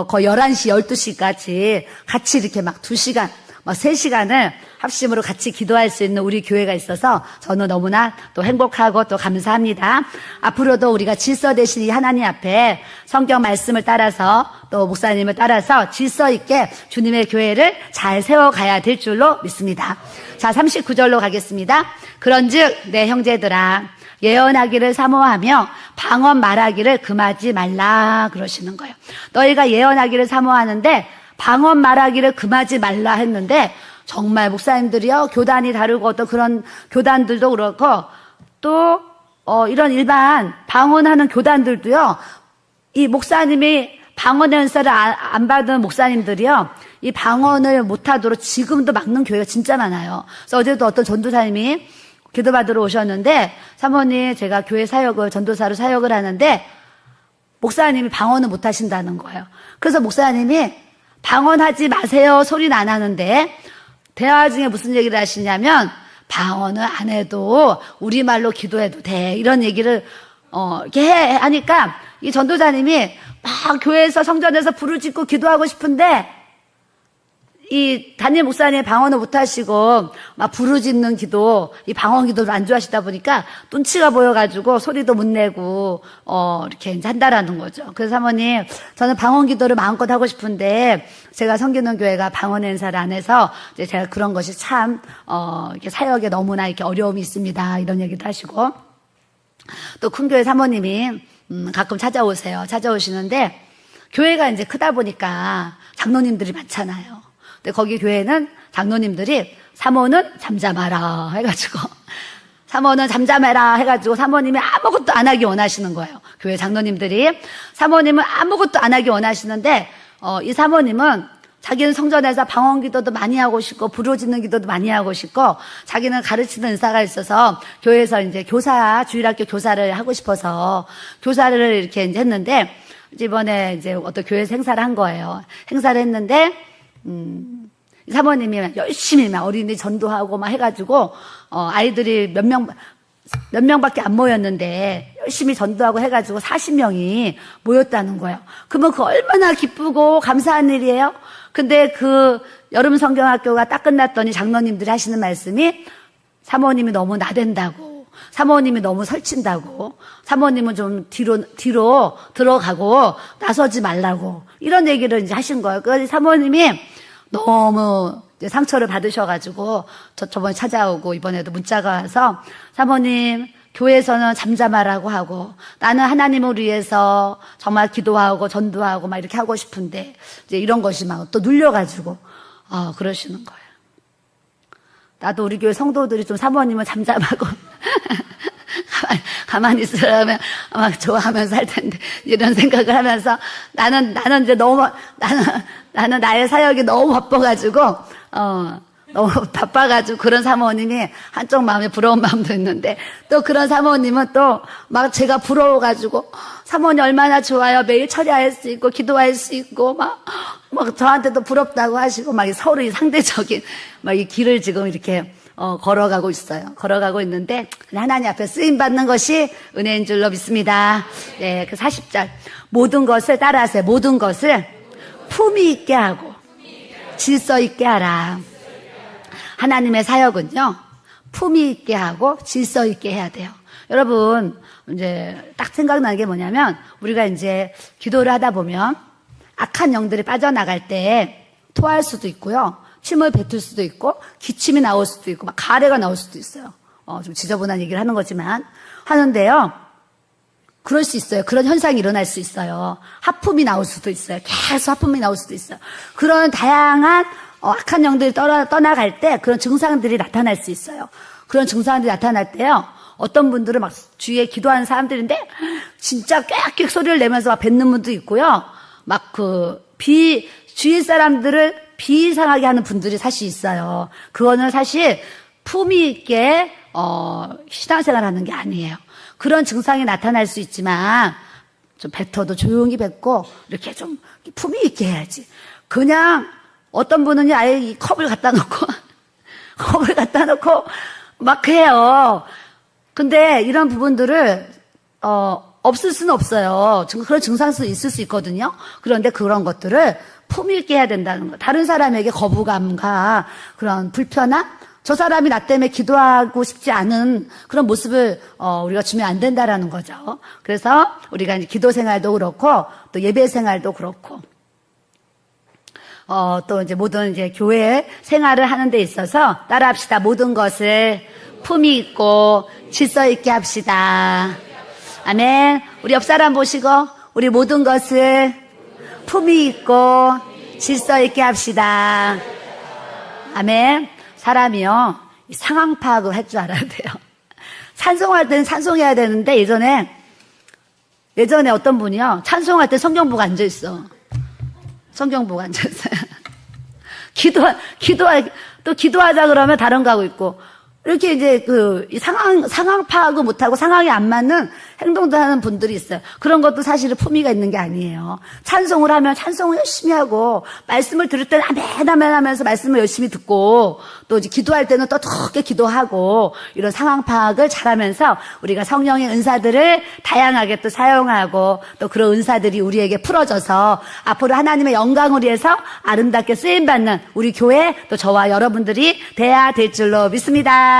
거의 11시, 12시까지 같이 이렇게 막 2시간, 3시간을 합심으로 같이 기도할 수 있는 우리 교회가 있어서 저는 너무나 또 행복하고 또 감사합니다. 앞으로도 우리가 질서 되신 이 하나님 앞에 성경 말씀을 따라서 또 목사님을 따라서 질서 있게 주님의 교회를 잘 세워가야 될 줄로 믿습니다. 자, 39절로 가겠습니다. 그런즉 내 형제들아 예언하기를 사모하며 방언 말하기를 금하지 말라 그러시는 거예요. 너희가 예언하기를 사모하는데 방언 말하기를 금하지 말라 했는데 정말 목사님들이요 교단이 다르고 어떤 그런 교단들도 그렇고 또 이런 일반 방언하는 교단들도요 이 목사님이 방언의 은사를 안 받은 목사님들이요 이 방언을 못하도록 지금도 막는 교회가 진짜 많아요. 그래서 어제도 어떤 전도사님이 기도받으러 오셨는데 사모님 제가 교회 사역을 전도사로 사역을 하는데 목사님이 방언을 못하신다는 거예요. 그래서 목사님이 방언하지 마세요 소리는 안 하는데 대화 중에 무슨 얘기를 하시냐면 방언을 안 해도 우리말로 기도해도 돼 이런 얘기를 이렇게 하니까 이 전도사님이 막 교회에서 성전에서 불을 짓고 기도하고 싶은데 이 담임 목사님 방언을 못하시고 막 부르짖는 기도, 이 방언 기도를 안 좋아하시다 보니까 눈치가 보여가지고 소리도 못 내고 이렇게 이제 한다라는 거죠. 그래서 사모님, 저는 방언 기도를 마음껏 하고 싶은데 제가 섬기는 교회가 방언 행사를 안 해서 이제 제가 그런 것이 참 이렇게 사역에 너무나 이렇게 어려움이 있습니다. 이런 얘기도 하시고, 또 큰 교회 사모님이 가끔 찾아오시는데 교회가 이제 크다 보니까 장로님들이 많잖아요. 근데 거기 교회는 장로님들이 사모는 잠잠하라 해가지고 사모는 잠잠해라 해가지고 사모님이 아무것도 안 하기 원하시는 거예요. 교회 장로님들이 사모님은 아무것도 안 하기 원하시는데 이 사모님은 자기는 성전에서 방언 기도도 많이 하고 싶고 부르짖는 기도도 많이 하고 싶고 자기는 가르치는 은사가 있어서 교회에서 이제 주일학교 교사를 하고 싶어서 교사를 이렇게 이제 했는데 이번에 이제 어떤 교회에서 행사를 한 거예요. 행사를 했는데 사모님이 열심히 막 어린이 전도하고 막 해가지고 아이들이 몇 명밖에 안 모였는데 열심히 전도하고 해가지고 40명이 모였다는 거예요. 그러면 그 얼마나 기쁘고 감사한 일이에요. 근데 그 여름 성경학교가 딱 끝났더니 장로님들이 하시는 말씀이 사모님이 너무 나댄다고, 사모님이 너무 설친다고, 사모님은 좀 뒤로 들어가고 나서지 말라고 이런 얘기를 이제 하신 거예요. 그래서 사모님이 너무 이제 상처를 받으셔가지고 저번에 찾아오고 이번에도 문자가 와서 사모님, 교회에서는 잠잠하라고 하고 나는 하나님을 위해서 정말 기도하고 전도하고 막 이렇게 하고 싶은데 이제 이런 것이 막 또 눌려가지고 그러시는 거예요. 나도 우리 교회 성도들이 좀 사모님은 잠잠하고 가만히 있으라면 아마 좋아하면서 할 텐데 이런 생각을 하면서 나는 이제 나는 나의 사역이 너무 바빠가지고 너무 바빠가지고 그런 사모님이 한쪽 마음에 부러운 마음도 있는데 또 그런 사모님은 또 막 제가 부러워가지고 사모님 얼마나 좋아요. 매일 철야할 수 있고 기도할 수 있고 막 저한테도 부럽다고 하시고 막 서로 상대적인 막 이 길을 지금 이렇게 걸어가고 있어요. 걸어가고 있는데 하나님 앞에 쓰임 받는 것이 은혜인 줄로 믿습니다. 네, 그 40절 모든 것을 따라하세요. 모든 것을 품위 있게 하고 질서 있게 하라. 하나님의 사역은요, 품위 있게 하고 질서 있게 해야 돼요. 여러분, 이제 딱 생각나는 게 뭐냐면, 우리가 이제 기도를 하다 보면, 악한 영들이 빠져나갈 때 토할 수도 있고요, 침을 뱉을 수도 있고, 기침이 나올 수도 있고, 막 가래가 나올 수도 있어요. 좀 지저분한 얘기를 하는 거지만, 하는데요, 그럴 수 있어요. 그런 현상이 일어날 수 있어요. 하품이 나올 수도 있어요. 계속 하품이 나올 수도 있어요. 그런 다양한 악한 영들이 떠나갈 때 그런 증상들이 나타날 수 있어요. 그런 증상들이 나타날 때요, 어떤 분들은 막 주위에 기도하는 사람들인데 진짜 꽥꽥 소리를 내면서 막 뱉는 분도 있고요, 막 주위 사람들을 비이상하게 하는 분들이 사실 있어요. 그거는 사실 품위 있게 신앙생활 하는 게 아니에요. 그런 증상이 나타날 수 있지만 좀 뱉어도 조용히 뱉고 이렇게 좀 품위 있게 해야지. 그냥 어떤 분은요, 아예 이 컵을 갖다 놓고 막 해요. 근데 이런 부분들을 없을 수는 없어요. 그런 증상도 있을 수 있거든요. 그런데 그런 것들을 품위 있게 해야 된다는 거. 다른 사람에게 거부감과 그런 불편함, 저 사람이 나 때문에 기도하고 싶지 않은 그런 모습을 우리가 주면 안 된다라는 거죠. 그래서 우리가 이제 기도 생활도 그렇고 또 예배 생활도 그렇고 또 이제 모든 이제 교회 생활을 하는 데 있어서 따라합시다. 모든 것을 품위 있고 질서 있게 합시다. 아멘. 우리 옆 사람 보시고 우리 모든 것을 품위 있고 질서 있게 합시다. 아멘. 사람이요, 상황 파악을 할 줄 알아야 돼요. 찬송할 때는 찬송해야 되는데 예전에 어떤 분이요, 찬송할 때 성경 보고 앉아있어. 성경 보고 앉아있어요. 기도하자 그러면 다른 거 하고 있고, 이렇게 이제 이 상황 파악을 못하고 상황이 안 맞는 행동도 하는 분들이 있어요. 그런 것도 사실은 품위가 있는 게 아니에요. 찬송을 하면 찬송을 열심히 하고, 말씀을 들을 때는 아멘 하면서 말씀을 열심히 듣고, 또 이제 기도할 때는 또 크게 기도하고, 이런 상황 파악을 잘하면서 우리가 성령의 은사들을 다양하게 또 사용하고, 또 그런 은사들이 우리에게 풀어져서 앞으로 하나님의 영광을 위해서 아름답게 쓰임받는 우리 교회, 또 저와 여러분들이 돼야 될 줄로 믿습니다.